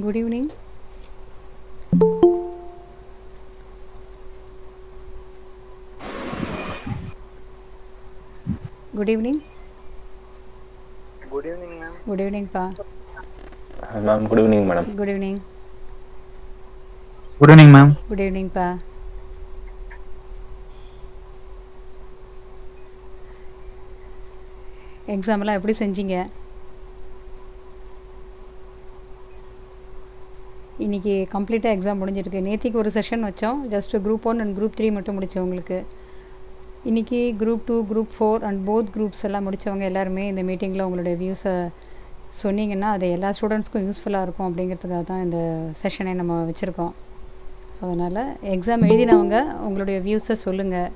Good evening. Good evening. Good evening, ma'am. Good evening, Pa. Ma'am, good evening, madam. Good evening. Good evening, ma'am. Good evening, Pa. எக்ஸாம்லாம் எப்படி செஞ்சீங்க? இன்றைக்கி கம்ப்ளீட்டாக exam முடிஞ்சிருக்கு. நேற்றுக்கு ஒரு செஷன் வச்சோம். ஜஸ்ட்டு குரூப் 1 அண்ட் குரூப் 3 மட்டும் முடித்தோம் உங்களுக்கு. இன்றைக்கி group 2, group 4 and both groups எல்லாம் முடித்தவங்க எல்லாருமே இந்த மீட்டிங்கில் உங்களுடைய வியூஸை சொன்னீங்கன்னா அது எல்லா ஸ்டூடெண்ட்ஸ்க்கும் யூஸ்ஃபுல்லாக இருக்கும் அப்படிங்கிறதுக்காக தான் இந்த செஷனை நம்ம வச்சுருக்கோம். ஸோ அதனால் எக்ஸாம் எழுதினவங்க உங்களுடைய வியூஸை சொல்லுங்கள்.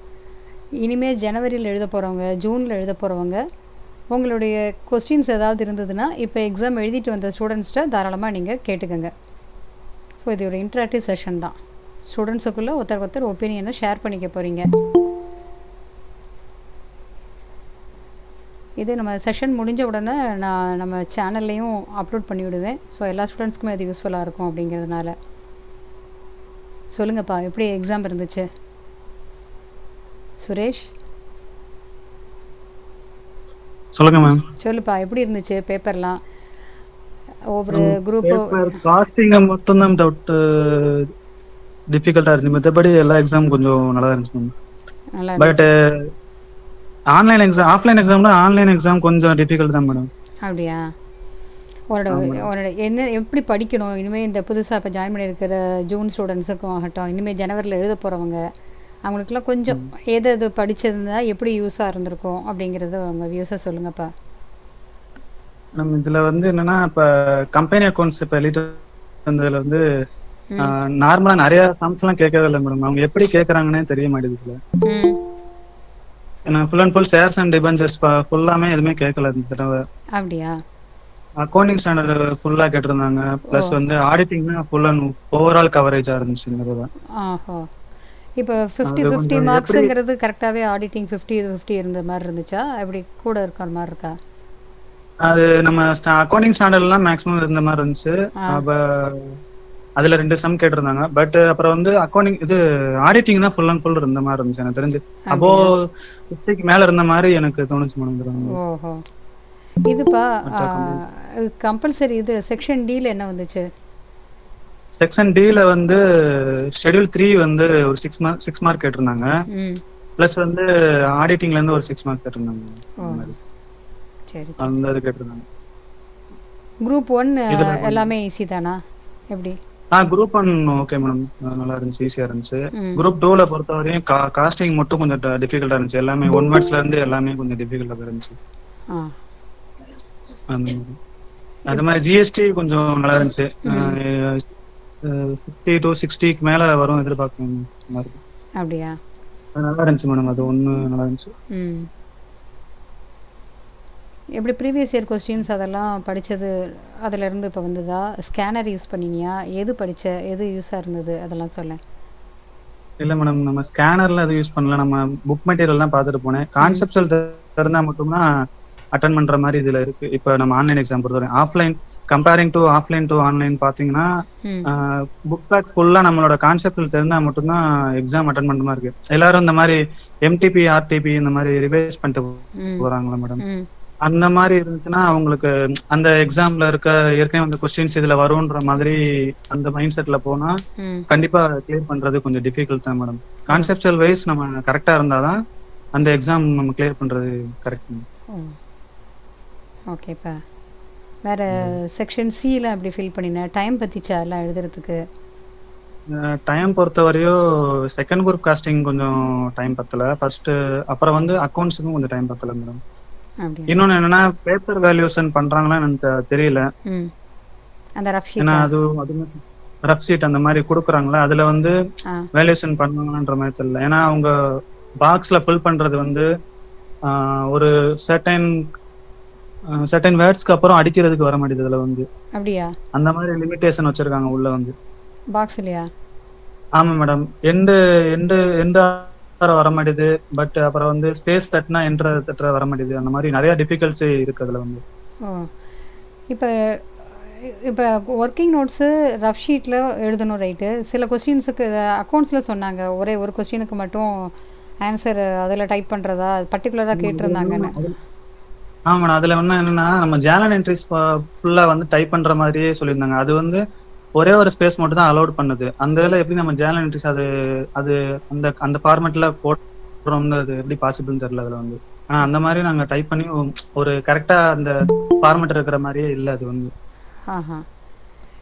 இனிமேல் ஜனவரியில் எழுத போகிறவங்க, ஜூனில் எழுத போகிறவங்க உங்களுடைய கொஸ்டின்ஸ் ஏதாவது இருந்ததுன்னா இப்போ எக்ஸாம் எழுதிட்டு வந்த ஸ்டூடெண்ட்ஸ்கிட்ட தாராளமாக நீங்கள் கேட்டுக்கோங்க. ஸோ இது ஒரு இன்ட்ராக்டிவ் செஷன் தான். ஸ்டூடெண்ட்ஸுக்குள்ளே ஒருத்தர் ஒப்பீனியனை ஷேர் பண்ணிக்க போகிறீங்க. இது நம்ம செஷன் முடிஞ்ச உடனே நான் நம்ம சேனல்லையும் அப்லோட் பண்ணிவிடுவேன். ஸோ எல்லா ஸ்டூடெண்ட்ஸ்க்குமே அது யூஸ்ஃபுல்லாக இருக்கும் அப்படிங்கிறதுனால. சொல்லுங்கப்பா, எப்படி எக்ஸாம் இருந்துச்சு? சுரேஷ் சொல்லுங்க மேம். சொல்லுப்பா, எப்படி இருந்துச்சு பேப்பர்லாம்? ஒவ்வொரு குரூப்பு காஸ்டிங் மட்டும் தான் டவுட் டிஃபிகல்ட்டா இருந்துச்சு. மற்றபடி எல்லா எக்ஸாம் கொஞ்சம் நல்லா இருந்துச்சு மேம். நல்லா பட் ஆன்லைன் எக்ஸாம் ஆஃப்லைன் எக்ஸாம்னா ஆன்லைன் எக்ஸாம் கொஞ்சம் டிஃபிகல்ட் தான் மேடம். அப்படியா? உன்னோட என்ன எப்படி படிக்கணும் இனிமேல் இந்த புதுசாக இப்போ ஜாயின் பண்ணியிருக்கிற ஜூன் ஸ்டூடெண்ட்ஸுக்கும் ஆகட்டும், இனிமேல் ஜனவரியில் எழுத போகிறவங்க அவங்களுக்குலாம் கொஞ்சம் எது எது படிச்சிருந்தா எப்படி யூஸாக இருந்திருக்கும் அப்படிங்கிறத அவங்க வியூஸாக சொல்லுங்கப்பா. நம்ம இதில் வந்து என்னன்னா இப்போ கம்பெனி அக்கௌண்ட்ஸ் இப்போ எலிட் வந்ததில் வந்து நார்மலாக நிறைய சம்ஸ்லாம் கேட்கவே இல்லை மேடம். அவங்க எப்படி கேட்குறாங்கன்னே தெரிய மாட்டேங்குது. ஏன்னா full and full shares and debentures ஃபுல்லாமே எதுவுமே கேட்கல இந்த தடவை. அப்படியா? அக்கௌண்டிங் ஸ்டாண்டர்ட் ஃபுல்லாக கேட்டிருந்தாங்க. ப்ளஸ் வந்து ஆடிட்டிங்னா ஃபுல் அண்ட் ஓவரால் கவரேஜாக இருந்துச்சு இந்த தடவை. ஆஹோ. இப்போ 50-50 மார்க்ஸுங்கிறது கரெக்டாகவே ஆடிட்டிங் 50-50 இருந்த மாதிரி இருந்துச்சா? எப்படி கூட இருக்கிற மாதிரி இருக்கா? அது நம்ம அக்கௌண்டிங் ஸ்டாண்டர்ட்லாம் மேக்ஸிமம் இருந்த மாதிரி இருந்துச்சு. அப்போ அதில் 2 சம் கேட்டிருந்தாங்க. பட் அப்புறம் வந்து அக்கௌண்டிங் இது ஆடிட்டிங் தான் ஃபுல் அண்ட் ஃபுல் இருந்த மாதிரி இருந்துச்சு எனக்கு தெரிஞ்சு. அப்போ 50க்கு மேலே இருந்த மாதிரி எனக்கு தோணுச்சு மேடம். ஓஹோ. இதுப்பா கம்பல்சரி இது செக்ஷன் டியில் என்ன வந்துச்சு? செக்ஷன் டில வந்து ஷெட்யூல் 3 வந்து ஒரு 6 மார்க் கேட்டிருந்தாங்க. பிளஸ் வந்து ஆடிட்டிங்ல இருந்து ஒரு 6 மார்க் கேட்டிருந்தாங்க. சரி, அந்த இது கேட்டிருந்தாங்க. குரூப் 1 எல்லாமே ஈஸி தானா? எப்படி? குரூப் 1 ஓகே மேடம், நல்லா இருந்துச்சு, ஈஸியா இருந்துச்சு. குரூப் 2ல பொறுத்தவரையும் காஸ்டிங் மட்டும் கொஞ்சம் டிஃபிகல்ட்டா இருந்துச்சு. எல்லாமே 1 வேர்ட்ஸ்ல இருந்து எல்லாமே கொஞ்சம் டிஃபிகல்ட்டா இருந்துச்சு. அந்த மாதிரி ஜிஎஸ்டி கொஞ்சம் நல்லா இருந்துச்சு. 50 to 60க்கு மேல வரும் எதிர்பார்க்கணும் மாதிரி. அப்படியா? நல்லா இருந்துச்சு மேடம். அது ஒன்று நல்லா இருந்துச்சு. எப்படி ப்ரீவியஸ் இயர் கொஸ்டின்ஸ் அதெல்லாம் படித்தது அதிலேருந்து இப்போ வந்ததா? ஸ்கேனர் யூஸ் பண்ணினியா? எது படித்த எது யூஸாக இருந்தது அதெல்லாம் சொல்லேன். இல்லை மேடம், நம்ம ஸ்கேனர்ல அது யூஸ் பண்ணல. நம்ம புக் மெட்டீரியல் தான் பார்த்துட்டு போனேன். கான்செப்ட்ஸுவல் தெரிந்தால் மட்டும்தான் அட்டன் பண்ணுற மாதிரி இதில் இருக்குது. இப்போ நம்ம ஆன்லைன் எக்ஸாம் பொறுத்தவரை offline comparing to offline to online பார்த்தீங்கன்னா புக் பேக் ஃபுல்லாக நம்மளோட கான்செப்டில் தெரிஞ்சால் மட்டும்தான் எக்ஸாம் அட்டன் பண்ணுற மாதிரி இருக்குது. எல்லாரும் இந்த மாதிரி எம்டிபி ஆர்டிபி இந்த மாதிரி ரிவைஸ் பண்ணிட்டு போகிறாங்களா மேடம்? அந்த மாதிரி இருந்துச்சுன்னா அவங்களுக்கு அந்த எக்ஸாம்ல இருக்க ஏற்கனவே அந்த கொஸ்டின்ஸ் இதுல வரும்ன்ற மாதிரி அந்த மைண்ட் செட்ல போனா கண்டிப்பா கிளியர் பண்றது கொஞ்சம் டிஃபிகல்ட் தான் மேடம். கான்செப்சுவல் வைஸ் நம்ம கரெக்டா இருந்தாதான் அந்த எக்ஸாம் நம்ம கிளியர் பண்றது கரெக்ட். ஓகேப்பா. வேற செக்ஷன் சிலாம் எப்படி ஃபில் பண்ணின? டைம் பத்திச்சா எல்லாம் எழுதுறதுக்கு? டைம் பொறுத்தவரையும் செகண்ட் குரூப் காஸ்டிங் கொஞ்சம் டைம் பத்தல. ஃபர்ஸ்ட் அப்புறம் வந்து அக்கௌண்ட்ஸுக்கும் கொஞ்சம் டைம் பத்தல மேடம். இன்னொன்னு என்னன்னா பேப்பர் வேல்யூஷன் பண்றாங்களா எனக்கு தெரியல. அந்த ரஃப் ஷீட், ஏன்னா அது ரஃப் ஷீட் அந்த மாதிரி கொடுக்குறாங்களா, அதுல வந்து வேல்யூஷன் பண்ணுவாங்கன்ற மாதிரி தெரியல. ஏன்னா அவங்க பாக்ஸ்ல ஃபில் பண்றது வந்து ஒரு சர்டைன் வேர்ட்ஸ்க்கு அப்புறம் அடிக்கிறதுக்கு வர மாட்டேது. அதுல வந்து அப்படியா அந்த மாதிரி லிமிட்டேஷன் வச்சிருக்காங்க உள்ள வந்து பாக்ஸ்லயா? ஆமா மேடம். எண்டு வர மாட்டேது. பட் அப்புறம் வந்து ஸ்பேஸ் தட்டினா என்ற வர மாட்டேது. அந்த மாதிரி நிறைய டிஃபிகல்ட்ஸி இருக்கு அதுல வந்து. இப்போ இப்போ ஒர்க்கிங் நோட்ஸு ரஃப் ஷீட்டில் எழுதணும் ரைட்டு. சில கொஸ்டின்ஸுக்கு அக்கௌண்ட்ஸில் சொன்னாங்க ஒரே ஒரு கொஸ்டினுக்கு மட்டும் ஆன்சர் அதில் டைப் பண்ணுறதா பர்டிகுலராக கேட்டிருந்தாங்கன்னு. ஆமா மேடம், அதுல ஒண்ணு என்னன்னா நம்ம ஜேர்னல் என்ட்ரிஸ் ஃபுல்லா வந்து டைப் பண்ற மாதிரியே சொல்லியிருந்தாங்க. அது வந்து ஒரே ஒரு ஸ்பேஸ் மட்டும் தான் அலோட் பண்ணுது. அந்த இதில் எப்படி நம்ம ஜேர்னல் என்ட்ரிஸ் அது அது அந்த அந்த ஃபார்மேட்ல போடுறோம்னு அது எப்படி பாசிபிள்னு தெரியல அதுல வந்து. ஆனா அந்த மாதிரி நாங்க டைப் பண்ணி ஒரு கரெக்டா அந்த ஃபார்மேட் இருக்கிற மாதிரியே இல்லை அது வந்து. ஆஹா.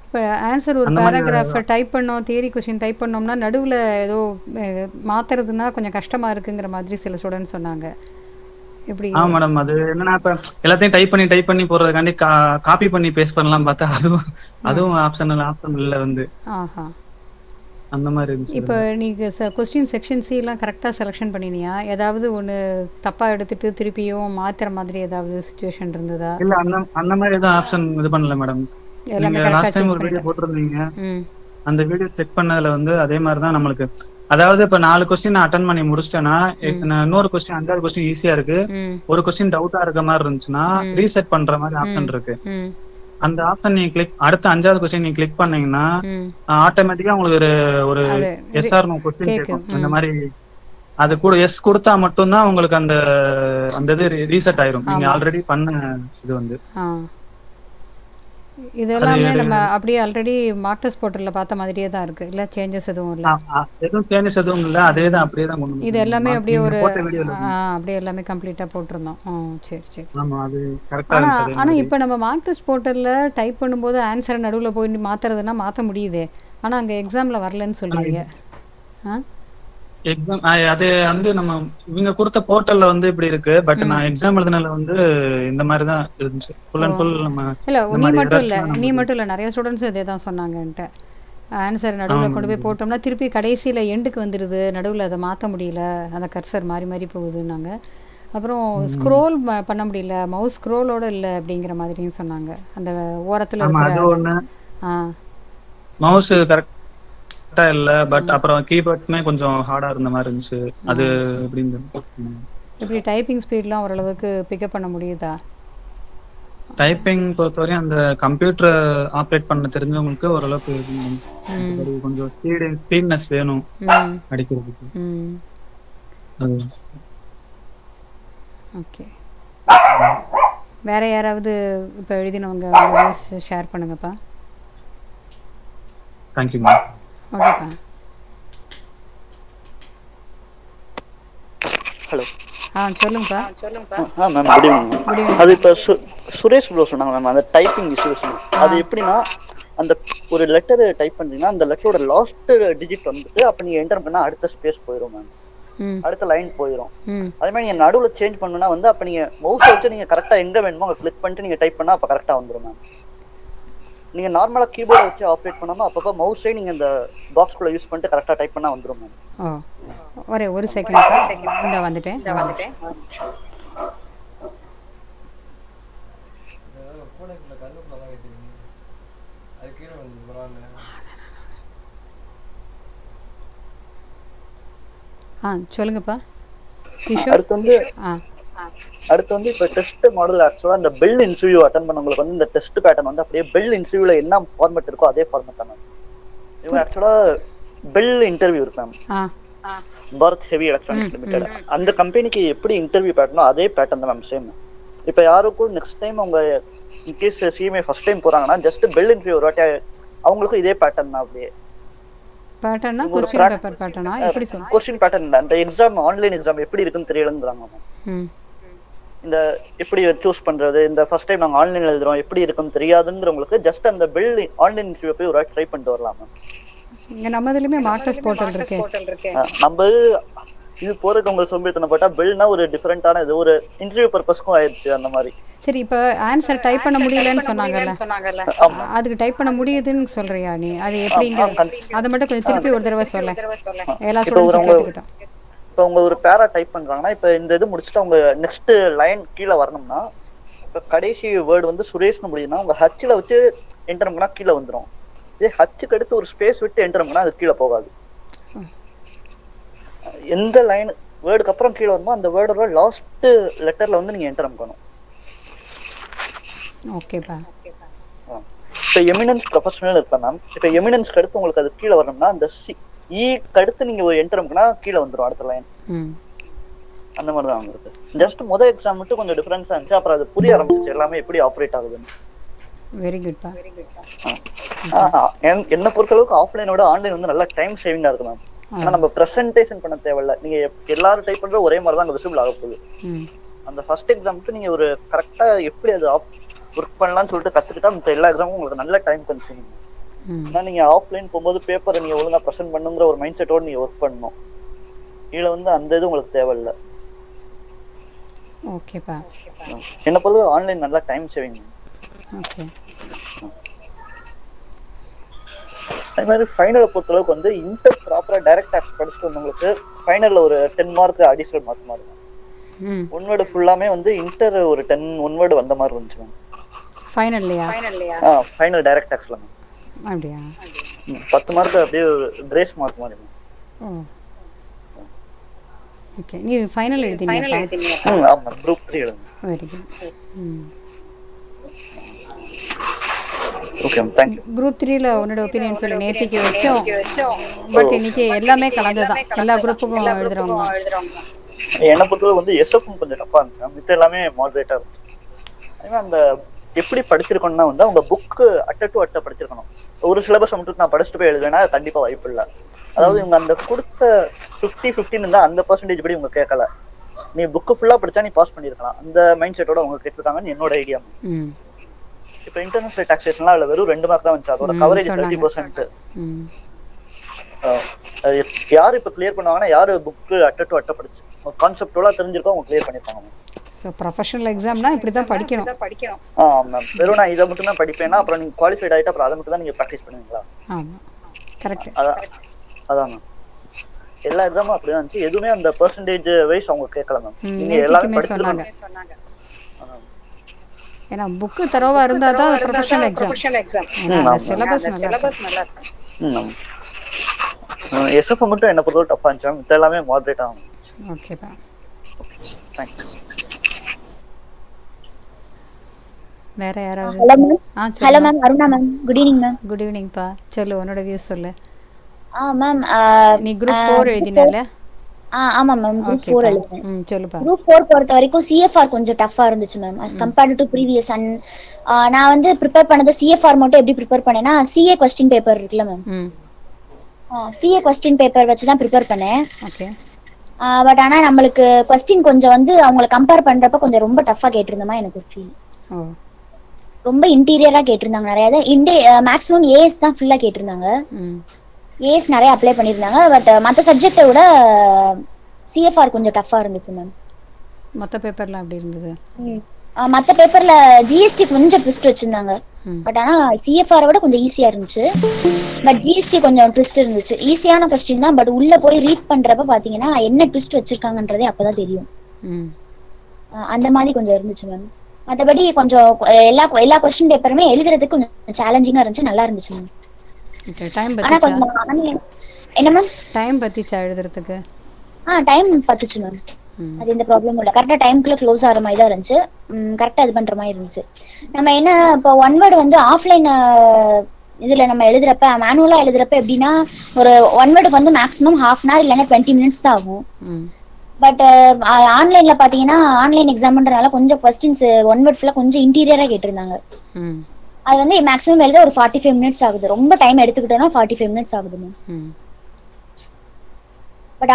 இப்போ ஆன்சர் ஒரு பேராகிராஃபை டைப் பண்ணோம், தியரி கொஸ்டின் டைப் பண்ணோம்னா நடுவில் ஏதோ மாற்றுறதுனா கொஞ்சம் கஷ்டமாக இருக்குங்கிற மாதிரி சில ஸ்டூடெண்ட்ஸ் சொன்னாங்க. எப்படி? மேடம், அது என்னன்னா இப்ப எல்லாத்தையும் டைப் பண்ணி போடுறதுக்காண்டி காப்பி பண்ணி பேஸ்ட் பண்ணலாம் பார்த்தா அதுவும் ஆப்ஷன் இல்லை வந்து. ஆஹா. அந்த மாதிரி இருந்துச்சு. இப்போ நீங்கள் கொஸ்டின் செக்ஷன் சி எல்லாம் கரெக்டாக செலெக்ஷன் பண்ணினியா? ஏதாவது ஒன்று தப்பாக எடுத்துட்டு திருப்பியும் மாற்றுற மாதிரி ஏதாவது சுச்சுவேஷன் இருந்ததா? இல்லை, அந்த மாதிரி எதுவும் ஆப்ஷன் இது பண்ணல மேடம். நீங்கள் லாஸ்ட் டைம் ஒரு வீடியோ போட்டிருந்தீங்க, அந்த வீடியோ செக் பண்ணதுல வந்து அதே மாதிரி தான் நம்மளுக்கு. அதாவது இப்ப 4 கொஸ்டின் அட்டன் பண்ணி முடிச்சிட்டேன்னா இன்னொரு கொஸ்டின் 5வது கொஸ்டின் ஈஸியா இருக்கு, ஒரு கொஸ்டின் டவுட்டா இருக்க மாதிரி இருந்துச்சுன்னா ரீசெட் பண்ற மாதிரி ஆப்ஷன் இருக்கு. அந்த ஆப்ஷன் நீங்க கிளிக் அடுத்த 5வது கொஸ்டின் நீங்க கிளிக் பண்ணீங்கன்னா ஆட்டோமேட்டிக்கா உங்களுக்கு ஒரு எஸ்ஆர் நோ கொஸ்டின் கேட்கும். அந்த மாதிரி அது கூட எஸ் கொடுத்தா மட்டும்தான் உங்களுக்கு அந்த இது ரீசெட் ஆயிரும். நீங்க ஆல்ரெடி பண்ண இது வந்து. இதெல்லாமே நம்ம அப்படியே ஆல்ரெடி மார்க் டெஸ்ட் போர்ட்டல்ல பார்த்த மாதிரியே தான் இருக்கு. இல்ல சேஞ்சஸ் எதுவும் இல்ல? எதுவும் சேஞ்சஸ் எதுவும் இல்ல, அதேதான் அப்படியே தான் கொண்டு. இது எல்லாமே அப்படியே ஒரு அப்படியே எல்லாமே கம்ப்ளீட்டா போட்டுறோம். சரி சரி. ஆமா, அது கரெக்ட்டா இருந்துச்சு. ஆனா இப்போ நம்ம மார்க் டெஸ்ட் போர்ட்டல்ல டைப் பண்ணும்போது ஆன்சரை நடுவுல போய் மாத்துறதுன்னா மாத்த முடியுதே, ஆனா அங்க எக்ஸாம்ல வரலன்னு சொல்றீங்க. எக்ஸாம் அது வந்து நம்ம இவங்க கொடுத்த போர்ட்டல்ல வந்து இப்படி இருக்கு. பட் நான் எக்ஸாம் எழுதுனதுல வந்து இந்த மாதிரி தான் இருந்துச்சு. ஃபுல் அண்ட் ஃபுல் நம்ம இல்ல நீ மட்டும் இல்ல நிறைய ஸ்டூடெண்ட்ஸ் இதே தான் சொன்னாங்கன்ட்டு. ஆன்சர் நடுவில் கொண்டு போய் போட்டோம்னா திருப்பி கடைசியில் எண்டுக்கு வந்துடுது, நடுவில் அதை மாற்ற முடியல, அந்த கர்சர் மாறி மாறி போகுதுன்னாங்க. அப்புறம் ஸ்க்ரோல் பண்ண முடியல, மவுஸ் ஸ்க்ரோலோட இல்லை அப்படிங்கிற மாதிரியும் சொன்னாங்க. அந்த ஓரத்தில் இருக்கிற மவுஸ் கரெக்ட் இல்ல, பட் அப்புறம் கீபோர்ட்மே கொஞ்சம் ஹார்டா இருந்த மாதிரி இருந்துச்சு. அது எப்படி டைப்பிங் ஸ்பீட்லாம் ஓரளவுக்கு பிக்கப் பண்ண முடியுதா? டைப்பிங் பொறுத்தவரையும் அந்த கம்ப்யூட்டர் ஆப்ரேட் பண்ண தெரிஞ்சவங்களுக்கு ஓரளவுக்கு கொஞ்சம் ஸ்பீட்னஸ் வேணும் அடிக்கிறதுக்கு. ஓகே, வேற யாராவது இப்போ எழுதினவங்க ஷேர் பண்ணுங்கப்பா. Thank you ma'am. ஓகேப்பா. ஹலோ. சொல்லுங்கப்பா. Ma'am good evening. அது இப்போ சுரேஷ் ப்ரோ சொன்னாங்க மேம், அந்த டைப்பிங் இஷ்யூஸ். அது எப்படின்னா அந்த ஒரு லெட்டர் டைப் பண்றீங்கன்னா அந்த லெட்டரோட லாஸ்ட் டிஜிட் வந்துட்டு அப்ப நீங்க என்டர் பண்ணா அடுத்த ஸ்பேஸ் போயிடும் மேம், அடுத்த லைன் போயிடும். அதே மாதிரி நீங்க நடுவில் சேஞ்ச் பண்ணணும்னா வந்து அப்ப நீங்க மவுஸ் வச்சு நீங்க கரெக்டா எங்க வேணுமோ அங்க கிளிக் பண்ணிட்டு நீங்க டைப் பண்ணா அப்ப கரெக்டா வந்துடும் மேம். நீங்க நார்மலா கீபோர்ட் வச்சு ஆப்ரேட் பண்ணாம அப்பப்போ மவுஸே நீங்க இந்த பாக்ஸ் குள்ள யூஸ் பண்ணிட்டு கரெக்டா டைப் பண்ணா வந்துரும் மேம். ஒரு செகண்ட் இந்த வந்துட்டேன். சொல்லுங்கப்பா. அடுத்து வந்து இப்ப டெஸ்ட் மாடல் ஆக்சுவலா இந்த பெல் இன்டர்வியூ அட்டெண்ட் பண்ணவங்களுக்கு வந்து இந்த டெஸ்ட் பேட்டர்ன் வந்து அப்படியே பெல் இன்டர்வியூல என்ன ஃபார்மேட் இருக்கோ அதே ஃபார்மேட் தான் மேம். இவங்க ஆக்சுவலா பெல் இன்டர்வியூ இருக்கு ma'am, Bharat heavy electronics limited. அந்த கம்பெனிக்கு எப்படி இன்டர்வியூ பேட்டர்னோ அதே பேட்டர்ன் தான் மேம், சேம். இப்ப யாருக்கும் நெக்ஸ்ட் டைம் அவங்க இன்கேஸ் சிஎம்ஏ ஃபர்ஸ்ட் டைம் போறாங்கன்னா ஜஸ்ட் பெல் இன்டர்வியூ ஒரு வாட்டி அவங்களுக்கும் இதே பேட்டர்ன் தான். அப்படியே பேட்டர்னா क्वेश्चन பேப்பர் பேட்டர்னா எப்படி சொல்றீங்க? क्वेश्चन பேட்டர்ன் இல்ல, அந்த எக்ஸாம் ஆன்லைன் எக்ஸாம் எப்படி இருக்குன்னு தெரியலங்கறாங்க மேம். இந்த எப்படி சூஸ் பண்றது, இந்த ஃபர்ஸ்ட் டைம் நாங்க ஆன்லைன்ல எழுதுறோம் எப்படி இருக்குன்னு தெரியாதுங்கறவங்களுக்கு ஜஸ்ட் அந்த பெல் ஆன்லைன் இன்டர்வியூ போய் ஒரு ட்ரை பண்ணிட்டு வரலாம் மேம். இங்க நம்மதுலயுமே மார்க் டெஸ்ட் போர்ட்டல் இருக்கு. நம்ம இது போறதுக்கு உங்களுக்கு சொல்லிட்டேன், பட்டா பெல்னா ஒரு டிஃபரெண்டான இது ஒரு இன்டர்வியூ பர்பஸ்க்கும் ஆயிடுச்சு அந்த மாதிரி. சரி, இப்போ ஆன்சர் டைப் பண்ண முடியலன்னு சொன்னாங்கல்ல, அதுக்கு டைப் பண்ண முடியுதுன்னு சொல்றியா நீ? அது எப்படிங்க அதை மட்டும் கொஞ்சம் திருப்பி ஒரு தடவை சொல்ல, எல்லா ஸ்டூடண்ட்ஸும் கேட்டுக்கிட்டோம். இப்போ அவங்க ஒரு பேரா டைப் பண்றாங்கன்னா இப்போ இந்த இது முடிச்சுட்டு அவங்க நெக்ஸ்ட் லைன் கீழே வரணும்னா இப்போ கடைசி வேர்டு வந்து சுரேஷ்னு முடியுதுன்னா அவங்க ஹச்சில் வச்சு என்டர் பண்ணா கீழே வந்துடும். இதே ஹச்சுக்கு அடுத்து ஒரு ஸ்பேஸ் விட்டு என்டர் பண்ணா அது கீழே போகாது. எந்த லைன் வேர்டுக்கு அப்புறம் கீழே வருமோ அந்த வேர்டோட லாஸ்ட் லெட்டர்ல வந்து நீங்க என்டர் பண்ணணும். ஓகேப்பா. இப்போ எமினன்ஸ் ப்ரொஃபஷனல் இருப்பேன் மேம். இப்போ எமினன்ஸ்க்கு அடுத்து உங்களுக்கு அது கீழே வரணும்னா அந்த ஈக்கு அடுத்து நீங்க ஒரு என்டர் அமுக்குனா கீழே வந்துடும் அடுத்த லைன். அந்த மாதிரி தான் உங்களுக்கு. ஜஸ்ட் முதல் எக்ஸாம் மட்டும் கொஞ்சம் டிஃபரன்ஸா இருந்துச்சு, அப்புறம் அது புரிய ஆரம்பிச்சிச்சு எல்லாமே எப்படி ஆப்ரேட் ஆகுதுன்னு. வெரி குட் பா. என்ன பொறுத்தளவுக்கு ஆஃப்லைனோட ஆன்லைன் வந்து நல்லா டைம் சேவிங்கா இருக்கு மேம். ஆனா நம்ம பிரசன்டேஷன் பண்ண தேவையில்ல, நீங்க எல்லாரும் டைப் பண்ற ஒரே மாதிரி தான் அங்க விசிபிள் ஆக போகுது. அந்த ஃபர்ஸ்ட் எக்ஸாமுக்கு நீங்க ஒரு கரெக்டா எப்படி அது ஒர்க் பண்ணலாம்னு சொல்லிட்டு கத்துக்கிட்டா மற்ற எல்லா எக்ஸாமும் உங்களுக்கு நல்ல டைம் கன்சியூமிங். ஏன்னா நீங்க ஆஃப்லைன் போகும்போது பேப்பரை நீங்க ஒழுங்கா ப்ரெசென்ட் பண்ணுங்கிற ஒரு மைண்ட் செட்டோட நீங்க ஒர்க் பண்ணணும். இதுல வந்து அந்த இது உங்களுக்கு தேவையில்லை. ஓகேப்பா. என்ன பொறுத்தவரை ஆன்லைன் நல்லா டைம் சேவிங். ஓகே. அதே மாதிரி ஃபைனலை பொறுத்தளவுக்கு வந்து இன்டர் ப்ராப்பரா டைரக்ட் டாக்ஸ் படிச்சுட்டு வந்தவங்களுக்கு ஃபைனல்ல ஒரு 10 மார்க் அடிஷனல் மார்க் மாதிரி. ஒன் வேர்டு ஃபுல்லாமே வந்து இன்டர் ஒரு 10 ஒன் வேர்டு வந்த மாதிரி இருந்துச்சு மேம். ஃபைனல்லையா? ஃபைனல் டைரக்ட் டாக்ஸ்ல மேம். அப்படியா? 10 மார்க் அப்படியே கிரேஸ் மார்க் மாதிரி மேம். ஓகே. நீ ஃபைனல் எழுதினீங்களா? ஆமா, குரூப் 3 எழுதுங்க. Very good. Okay ma'am, thank you. Group 3ல உன்னோட ஒபினியன் சொல்லு. நேத்திக்கு வெச்சோம், பட் இன்னைக்கு எல்லாமே கலந்துதான், எல்லா குரூப்புக்கும் எழுதுறவங்க. என்ன பொறுத்தவரை வந்து எஸ்எஃப் கொஞ்சம் டஃபா இருந்துச்சு, மித்த எல்லாமே மாடரேட்டா இருந்துச்சு. அதே அந்த எப்படி படிச்சிருக்கணும்னா வந்து அவங்க புக்கு அட்டை டு அட்டை படிச்சிருக்கணும். ஒரு சிலபஸ் மட்டும் நான் படிச்சுட்டு போய் எழுதுவேன்னா கண்டிப்பா வாய்ப்பு இல்லை. அதாவது இவங்க அந்த கொடுத்த 50-15 இருந்தா அந்த பர்சன்டேஜ் படி இவங்க கேட்கல. நீ புக்கு ஃபுல்லா படிச்சா நீ பாஸ் பண்ணிருக்கலாம், அந்த மைண்ட் செட்டோட அவங்க கேட்டிருக்காங்கன்னு என்னோட ஐடியா. இப்போ இன்டர்நேஷனல் டாக்ஸேஷன்லாம் அதுல வெறும் 2 மார்க் தான் வந்துச்சு, அதோட கவரேஜ் 30%. யாரு இப்ப கிளியர் பண்ணுவாங்கன்னா யாரு புக்கு அட்டை டு அட்டை படிச்சு கான்செப்டோட தெரிஞ்சிருக்கோம் அவங்க கிளியர் பண்ணிருப்பாங்க. சோ ப்ரொஃபஷனல் எக்ஸாம்னா இப்படி தான் படிக்கணும். மேம் வெறும் நான் இதை மட்டும் தான் படிப்பேன்னா அப்புறம் நீங்க குவாலிஃபைட் ஆயிட்டா அப்புறம் அதை மட்டும் தான் நீங்க ப்ராக்டிஸ் பண்ணுவீங்களா? ஆமா, கரெக்ட். அதான் மேம், எல்லா எக்ஸாமும் அப்படிதான் இருந்துச்சு. எதுவுமே அந்த பெர்சன்டேஜ் வைஸ் அவங்க கேட்கல மேம். நீங்க எல்லாரும் படிச்சிருக்காங்க. ஏன்னா புக்கு தரோவா இருந்தா தான் ப்ரொஃபஷனல் எக்ஸாம். சிலபஸ் நல்லா இருக்கு. எஸ்எஃப் மட்டும் என்ன பொறுத்தவரை டஃபா இருந்துச்சு, இது எல்லாமே மாடரேட் ஆகும். ஓகேப்பா, தேங்க்ஸ். வேற யாராவது? Hello ma'am, Aruna ma'am. Good evening ma'am. Good evening பா. சொல்லு, உன்னோட வியூஸ் சொல்லு. மேம், நீ குரூப் 4 எழுதினால? ஆமா மேம், குரூப் 4 எழுதினேன். சொல்லுப்பா. குரூப் 4 பொறுத்த வரைக்கும் சிஎஃப்ஆர் கொஞ்சம் டஃபா இருந்துச்சு ma'am as compared to previous. And நான் வந்து ப்ரிப்பேர் பண்ணது சிஎஃப்ஆர் மட்டும் எப்படி ப்ரிப்பேர் பண்ணேன்னா சிஏ क्वेश्चन பேப்பர் இருக்குல மேம், சிஏ क्वेश्चन பேப்பர் வச்சு தான் ப்ரிப்பேர் பண்ணேன். ஓகே. பட் ஆனா நம்மளுக்கு क्वेश्चन கொஞ்சம் வந்து அவங்களை கம்பேர் பண்றப்ப கொஞ்சம் ரொம்ப டஃபா கேட்டிருந்தமா எனக்கு ஒரு ஃபீல். ரொம்ப இன்டீரியரா கேட்டிருந்தாங்க நிறைய. மேக்ஸிமம் ஏஎஸ் தான் ஃபுல்லா கேட்டிருந்தாங்க. ஏஎஸ் நிறைய அப்ளை பண்ணியிருந்தாங்க. பட் மற்ற சப்ஜெக்டை விட சிஎஃப்ஆர் கொஞ்சம் டஃபா இருந்துச்சு மேம். மற்ற பேப்பர்லாம் எப்படி இருந்தது? மற்ற பேப்பர்ல ஜிஎஸ்டி கொஞ்சம் ட்விஸ்ட் வச்சிருந்தாங்க. பட் ஆனா சிஎஃப்ஆரை விட கொஞ்சம் ஈஸியா இருந்துச்சு. பட் ஜிஎஸ்டி கொஞ்சம் ட்விஸ்ட் இருந்துச்சு. ஈஸியான கொஸ்டின் தான், பட் உள்ள போய் ரீட் பண்றப்ப பாத்தீங்கன்னா என்ன ட்விஸ்ட் வச்சிருக்காங்கன்றதே அப்பதான் தெரியும். அந்த மாதிரி கொஞ்சம் இருந்துச்சு மேம். மற்றபடி கொஞ்சம் எல்லா கொஸ்டின் பேப்பருமே எழுதுறதுக்கு கொஞ்சம் சேலஞ்சிங்கா இருந்துச்சு, நல்லா இருந்துச்சு மேம். என்ன மேம் டைம் பத்திச்சா எழுதுறதுக்கு? டைம் பத்துச்சு மேம், அது எந்த ப்ராப்ளமும் இல்லை. கரெக்டாக டைம்குள்ள க்ளோஸ் ஆகிற மாதிரி தான் இருந்துச்சு. கரெக்டாக இது பண்ணுற மாதிரி இருந்துச்சு. நம்ம என்ன இப்போ ஒன் வேர்டு வந்து ஆஃப்லைன் இதில் நம்ம எழுதுறப்ப மேனுவலாக எழுதுறப்ப எப்படின்னா ஒரு ஒன் வேர்டுக்கு வந்து மேக்ஸிமம் 1/2 hour இல்லைன்னா 20 minutes தான் ஆகும். பட் ஆன்லைனில் பார்த்தீங்கன்னா ஆன்லைன் எக்ஸாம்ன்றனால கொஞ்சம் கொஸ்டின்ஸ் ஒன் வேர்ட் ஃபுல்லாக கொஞ்சம் இன்டீரியராக கேட்டிருந்தாங்க. அது வந்து மேக்ஸிமம் எழுத ஒரு 45 minutes ஆகுது. ரொம்ப டைம் எடுத்துக்கிட்டோம்னா 45 minutes ஆகுது மேம். பட்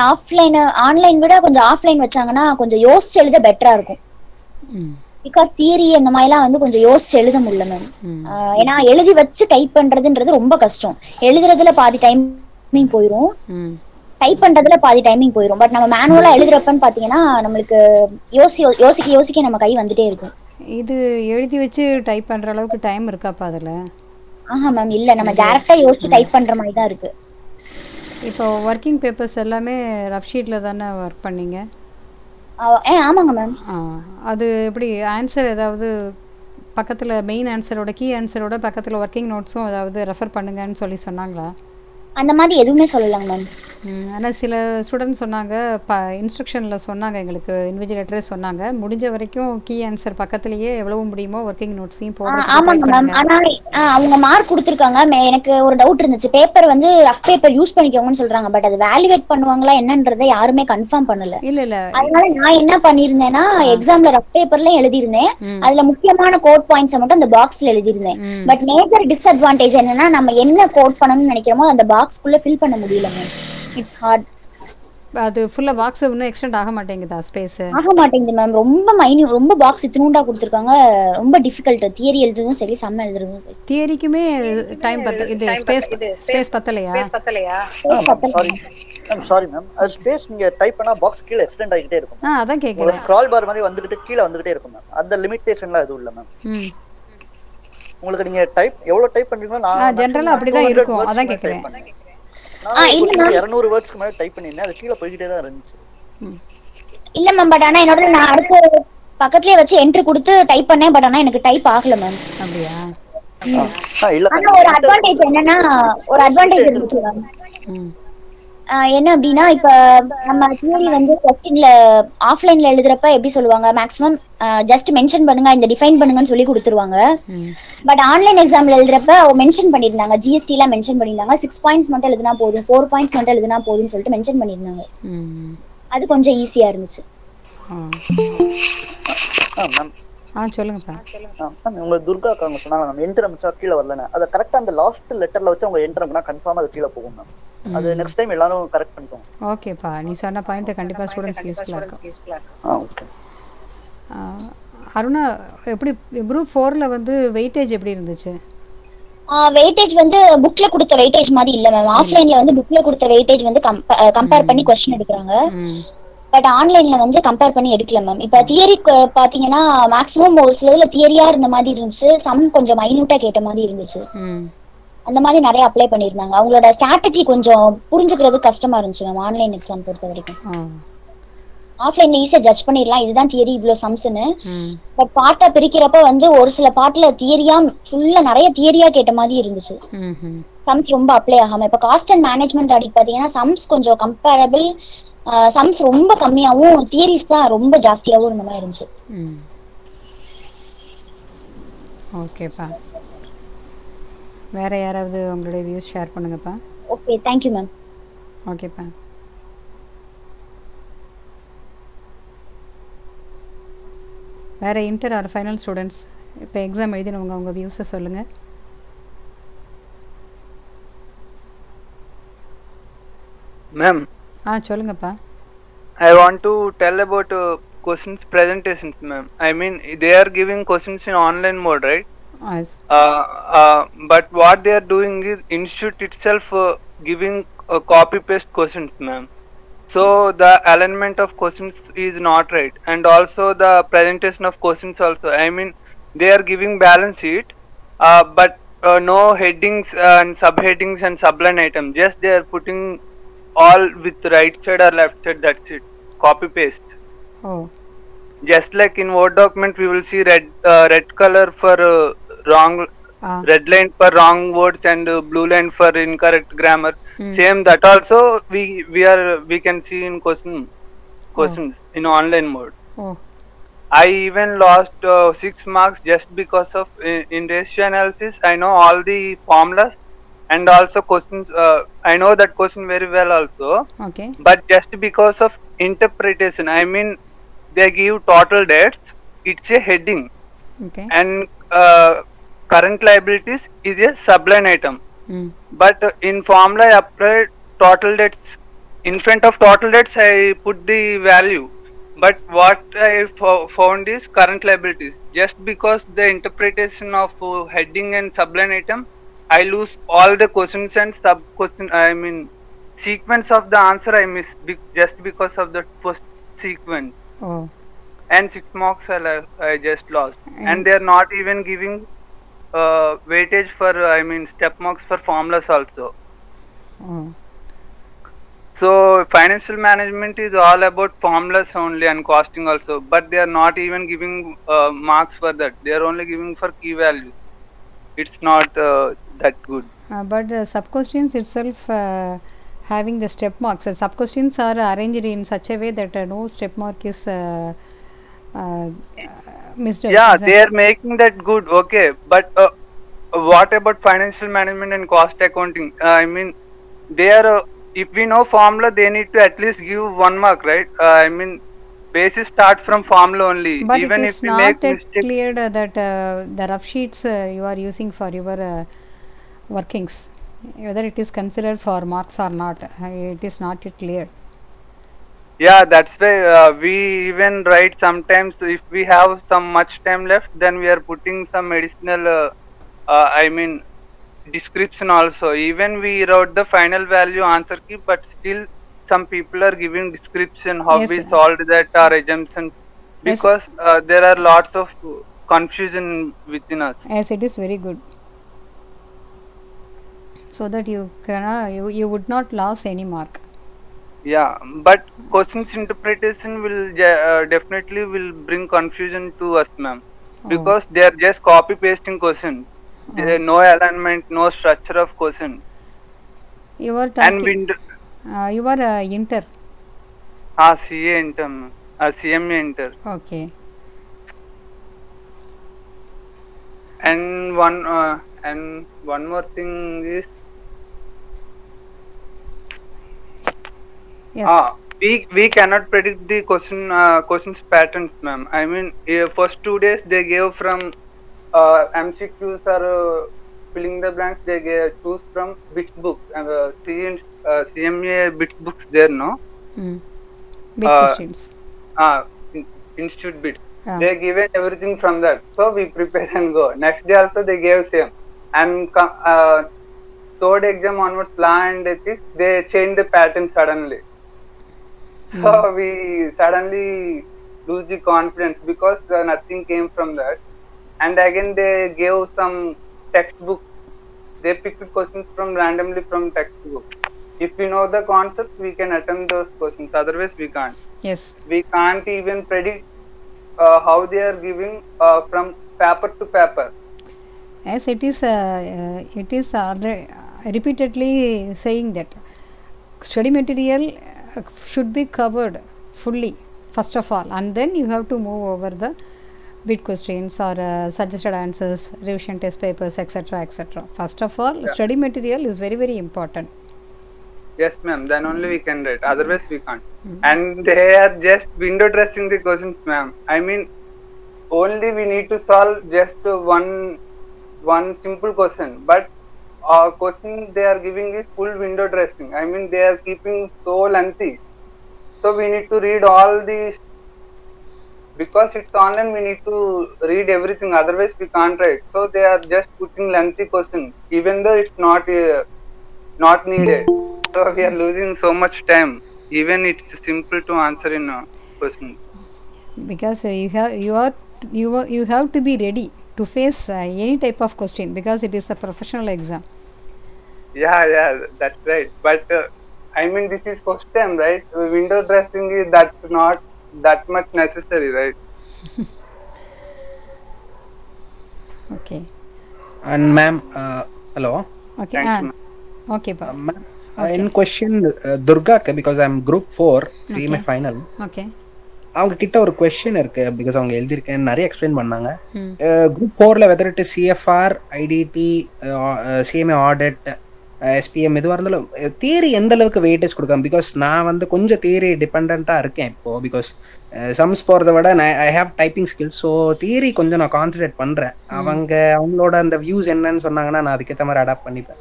ஆன்லைன் விட கொஞ்சம் ஆஃப்லைன் வச்சாங்கன்னா கொஞ்சம் யோசிச்சு எழுத பெட்டரா இருக்கும். பிகாஸ் தியரி இந்த மாதிரிலாம் வந்து கொஞ்சம் யோசிச்சு எழுத முடியல மேம். ஏன்னா எழுதி வச்சு டைப் பண்றதுன்றது ரொம்ப கஷ்டம். எழுதுறதுல பாதி டைமிங் போயிடும், டைப் பண்றதுல பாதி டைமிங் போயிடும். பட் நம்ம மேனுவலா எழுதுறப்பன்னு பாத்தீங்கன்னா நம்மளுக்கு யோசிக்க நம்ம கை வந்துட்டே இருக்கும். இது எழுதி வச்சு டைப் பண்ற அளவுக்கு டைம் இருக்காப்பா அதுல? ஆஹா மேம், இல்ல, நம்ம டைரக்டா யோசிச்சு டைப் பண்ற மாதிரி தான் இருக்கு. இப்போ ஒர்க்கிங் பேப்பர்ஸ் எல்லாமே ரஃப் ஷீட்ல தானே ஒர்க் பண்ணீங்க? ஆமாங்க மேம். அது எப்படி ஆன்சர் ஏதாவது பக்கத்துல மெயின் ஆன்சரோட கீ ஆன்சரோட பக்கத்துல ஒர்க்கிங் நோட்ஸும் ஏதாவது ரெஃபர் பண்ணுங்கன்னு சொல்லி சொன்னாங்களா? அந்த மாதிரி எதுவுமே சொல்லலங்க மேம். ஆனால் சில ஸ்டூடெண்ட்ஸ் சொன்னாங்க, இன்ஸ்ட்ரக்ஷனில் சொன்னாங்க, எங்களுக்கு இன்விஜிலேட்டரே சொன்னாங்க, முடிஞ்ச வரைக்கும் கீ ஆன்சர் பக்கத்துலேயே எவ்வளவு முடியுமோ ஒர்க்கிங் நோட்ஸையும் ஆமாங்க மேம். ஆனா அவங்க மார்க் கொடுத்துருக்காங்க. எனக்கு ஒரு டவுட் இருந்துச்சு. பேப்பர் வந்து ரஃப் பேப்பர் யூஸ் பண்ணிக்கோங்கன்னு சொல்றாங்க. பட் அது வேல்யூவேட் பண்ணுவாங்களா என்னன்றதை யாருமே கன்ஃபார்ம் பண்ணல. இல்ல அதனால நான் என்ன பண்ணிருந்தேன்னா, எக்ஸாம்ல ரஃப் பேப்பர்ல எழுதியிருந்தேன். அதுல முக்கியமான கோட் பாயிண்ட்ஸ் மட்டும் அந்த பாக்ஸ்ல எழுதியிருந்தேன். பட் மேஜர் டிஸ்அட்வான்டேஜ் என்னன்னா, நம்ம என்ன கோட் பண்ணணும்னு நினைக்கிறோமோ அந்த பாக்ஸ்க்குள்ள ஃபில் பண்ண முடியல மேம். It's hard. அது ஃபுல்லா பாக்ஸ் இன்னும் எக்ஸ்டெண்ட் ஆக மாட்டேங்குதா? ஸ்பேஸ் ஆக மாட்டேங்குது மேம். ரொம்ப பாக்ஸ் இத்தினூண்டா கொடுத்துருக்காங்க. ரொம்ப டிஃபிகல்ட். தியரி எழுதுறதும் சரி, சம் எழுதுறதும் சரி. தியரிக்குமே டைம் இது ஸ்பேஸ் பத்தலையா? சாரி மேம், அது ஸ்பேஸ் நீங்க டைப் பண்ணா பாக்ஸ் கீழ எக்ஸ்டெண்ட் ஆகிட்டே இருக்கும். அதான் கேக்குறேன். ஸ்க்ரால் பார் மாதிரி வந்துகிட்டு கீழ வந்துகிட்டே இருக்கும் மேம். அந்த லிமிட்டேஷன்லாம் எதுவும் இல்ல மேம். உங்களுக்கு நீங்க டைப் எவ்வளவு டைப் பண்றீங்களோ நான் ஜெனரலா அப்படிதான் இருக்கும். அதான் கேக்குறேன். இல்ல 200 வேர்ட்ஸ்க்கு மேல டைப் பண்ணிருந்தேன். அது கீழ போயிட்டே தான் இருந்துச்சு. இல்ல மேம். பட் ஆனா என்னோட நான் அடுத்து பக்கத்துலயே வச்சு என்ட்ரி கொடுத்து டைப் பண்ணேன். பட் ஆனா எனக்கு டைப் ஆகல மேம். அப்படியா? இல்ல. ஆனா ஒரு அட்வான்டேஜ் என்னன்னா, இருந்துச்சு மேம். என்ன அப்படின்னா, இப்ப நம்ம தியரி வந்து கொஸ்டின்ல ஆஃப்லைன்ல எழுதுறப்ப எப்படி சொல்லுவாங்க, மேக்ஸிமம் ஜஸ்ட் மென்ஷன் பண்ணுங்க, இந்த டிஃபைன் பண்ணுங்கன்னு சொல்லி கொடுத்துருவாங்க. பட் ஆன்லைன் எக்ஸாம்ல எழுதுறப்ப மென்ஷன் பண்ணிருந்தாங்க, ஜிஎஸ்டி எல்லாம் மென்ஷன் பண்ணிருந்தாங்க. 6 பாயிண்ட்ஸ் மட்டும் எழுதுனா போதும், 4 பாயிண்ட்ஸ் மட்டும் எழுதுனா போதும்னு சொல்லிட்டு மென்ஷன் பண்ணிருந்தாங்க. அது கொஞ்சம் ஈஸியா இருந்துச்சு. சொல்லுங்கப்பா. உங்க துர்கா அக்காங்க சொன்னாங்க நம்ம என்டர் அமிச்சா கீழ வரலன்னு. அத கரெக்ட்டா அந்த லாஸ்ட் லெட்டர்ல வச்சு அவங்க என்டர் பண்ணா கன்ஃபார்மா அது கீழ போகும் மேம். அது நெக்ஸ்ட் டைம் எல்லாரும் கரெக்ட் பண்ணிக்கோங்க. ஓகேப்பா, நீ சொன்ன பாயிண்ட் கண்டிப்பா ஸ்டூடண்ட்ஸ் யூஸ்ஃபுல்லா இருக்கும். ஓகே. அருணா, எப்படி குரூப் 4ல வந்து வெயிட்டேஜ் எப்படி இருந்துச்சு? வெயிட்டேஜ் வந்து புக்ல கொடுத்த வெயிட்டேஜ் மாதிரி இல்ல மேம். ஆஃப்லைன்ல வந்து புக்ல கொடுத்த வெயிட்டேஜ் வந்து கம்பேர் பண்ணி क्वेश्चन எடுக்கறாங்க. பட் ஆன்லைன்ல வந்து கம்பேர் பண்ணி எடுக்கல மேம். இப்ப தியரி பாத்தீங்கன்னா மேக்ஸிமம் ஒரு சிலதுல தியரியா இருந்த மாதிரி இருந்துச்சு, சம் கொஞ்சம் மைன்யூட்டா கேட்ட மாதிரி இருந்துச்சு. அந்த மாதிரி நிறைய அப்ளை பண்ணிருந்தாங்க. அவங்களோட ஸ்ட்ராட்டஜி கொஞ்சம் புரிஞ்சுக்கிறது கஷ்டமா இருந்துச்சு மேம் ஆன்லைன் எக்ஸாம் பொறுத்த வரைக்கும். ஆஃப்லைன்ல ஈஸியா ஜட்ஜ் பண்ணிடலாம், இதுதான் தியரி, இவ்வளவு சம்ஸ்னு. பட் பார்ட்டா பிரிக்கிறப்ப வந்து ஒரு சில பார்ட்ல தியரியா ஃபுல்லா நிறைய தியரியா கேட்ட மாதிரி இருந்துச்சு. சம்ஸ் ரொம்ப அப்ளை ஆகாம. இப்ப காஸ்ட் அண்ட் மேனேஜ்மெண்ட் அப்படி பாத்தீங்கன்னா சம்ஸ் கொஞ்சம் கம்பேரபிள், சம்ஸ் ரொம்ப கம்மியாவும் தியரிஸ் தான் ரொம்ப ஜாஸ்தியாவும் இருந்த மாதிரி இருந்துச்சு. ஓகேப்பா, வேற யாராவது உங்களுடைய வியூஸ் ஷேர் பண்ணுங்கப்பா. Okay, thank you ma'am. ஓகேப்பா. வேற இன்டர் ஆர் ஃபைனல் ஸ்டூடெண்ட்ஸ் இப்போ எக்ஸாம் எழுதினவங்க உங்க வியூஸை சொல்லுங்க. மேம் சொல்லுங்கப்பா. I want to tell about questions presentations, ma'am. I mean, they are giving questions in online mode, right? Yes. But what they are doing is institute itself giving copy paste questions, ma'am. So the alignment of questions is not right, and also the presentation of questions also. I mean, they are giving balance sheet, but no headings and subheadings and subline item. Just they are putting all with right side or left side. That's it. Copy paste. Oh. Just like in Word document, we will see red color for wrong, red line for wrong words, and blue line for incorrect grammar. Same that also we can see in questions in online mode. Oh. I even lost 6 marks just because of in ratio analysis. I know all the formulas and also questions. I know that question very well also. Okay. But just because of interpretation, I mean, they give total debts. It's a heading. Okay. And current liabilities is a subline item. But in formula I applied total debts. In front of total debts I put the value. But what I found is current liabilities. Just because the interpretation of heading and subline item, I lose all the questions and sub question. I mean, sequence of the answer I miss just because of the first sequence. Oh. And 6 marks I just lost. And they are not even giving weightage for step marks for formulas also. Oh. So financial management is all about formulas only and costing also, but they are not even giving marks for that. They are only giving for key values. It's not that good. But the sub questions itself having the step marks. Sub questions are arranged in such a way that no step mark is missed out. Yeah, they are making that good. Okay, but what about financial management and cost accounting? I mean, they are. If we know formula, they need to at least give 1 mark, right? I mean, basis start from formula only. But even it if is we not make yet mistakes, cleared that the rough sheets you are using for your workings, whether it is considered for marks or not, it is not yet clear. yeah, that's why we even write sometimes if we have some much time left, then we are putting some additional I mean description also. Even we wrote the final value answer key, but still some people are giving description how Yes. we solved that or assumptions, because there are lots of confusion within us. Yes, it is very good, so that you can you would not lose any mark. Yeah, but questions interpretation will definitely will bring confusion to us, ma'am, because they are just copy pasting questions. There no alignment, no structure of question. You are And talking, you are inter. CA inter, CMA inter. Okay. And one more thing is, Yes. we cannot predict the questions patterns, ma'am. I mean, first 2 days they gave from MCQs or filling the blanks. They choose from bits books and CMA bits books there, no? Big questions. Institute bits. Ah. They given everything from that, so we prepare and go. Next day also they gave same, and third exam onwards, law and ethics, they changed the pattern suddenly. So we suddenly lose the confidence because nothing came from that. And again they gave some textbook. They picked questions from randomly from textbook. If we know the concept, we can attempt those questions. Otherwise, we can't. Yes. We can't even predict how they are giving from paper to paper. Yes, it is repeatedly saying that study material should be covered fully first of all, and then you have to move over the bit questions or suggested answers, revision test papers, etc. etc. First of all, study material is very, very important. Yes, ma'am. Then only we can write. Otherwise, we can't. And they are just window dressing the questions, ma'am. I mean, only we need to solve just one simple question, but question they are giving is full window dressing. I mean, they are keeping so lengthy. So we need to read all these, because it's online. We need to read everything. Otherwise, we can't write. So they are just putting lengthy questions, even though it's not needed. So we are losing so much time. Even it's simple to answer in a question. Because you have to be ready to face any type of question, because it is a professional exam. Yeah, that's right. But I mean, this is first time, right? Window dressing is that's not that much necessary, right? Okay. And ma'am, hello. Okay. Thanks, ma'am. Okay, pa. Ma'am, in question Durga, because I'm group 4 CMA final. Okay. அவங்க கிட்ட ஒரு question இருக்கு, because அவங்க எழுதியிருக்கேன் நிறைய explain பண்ணாங்க. Group 4ல whether it is CFR, IDT, CMA audit, SPM எதுவாக இருந்தாலும் தியரி எந்த அளவுக்கு வெயிட்டேஜ் கொடுக்காம, பிகாஸ் நான் வந்து கொஞ்சம் தியரி டிபெண்ட்டாக இருக்கேன் இப்போ, பிகாஸ் சம்ஸ் போகிறத விட I have typing skills. So theory கொஞ்சம் நான் கான்சன்ட்ரேட் பண்ணுறேன். அவங்களோட அந்த வியூஸ் என்னன்னு சொன்னாங்கன்னா நான் அதுக்கேற்ற மாதிரி அடாப்ட் பண்ணிப்பேன்.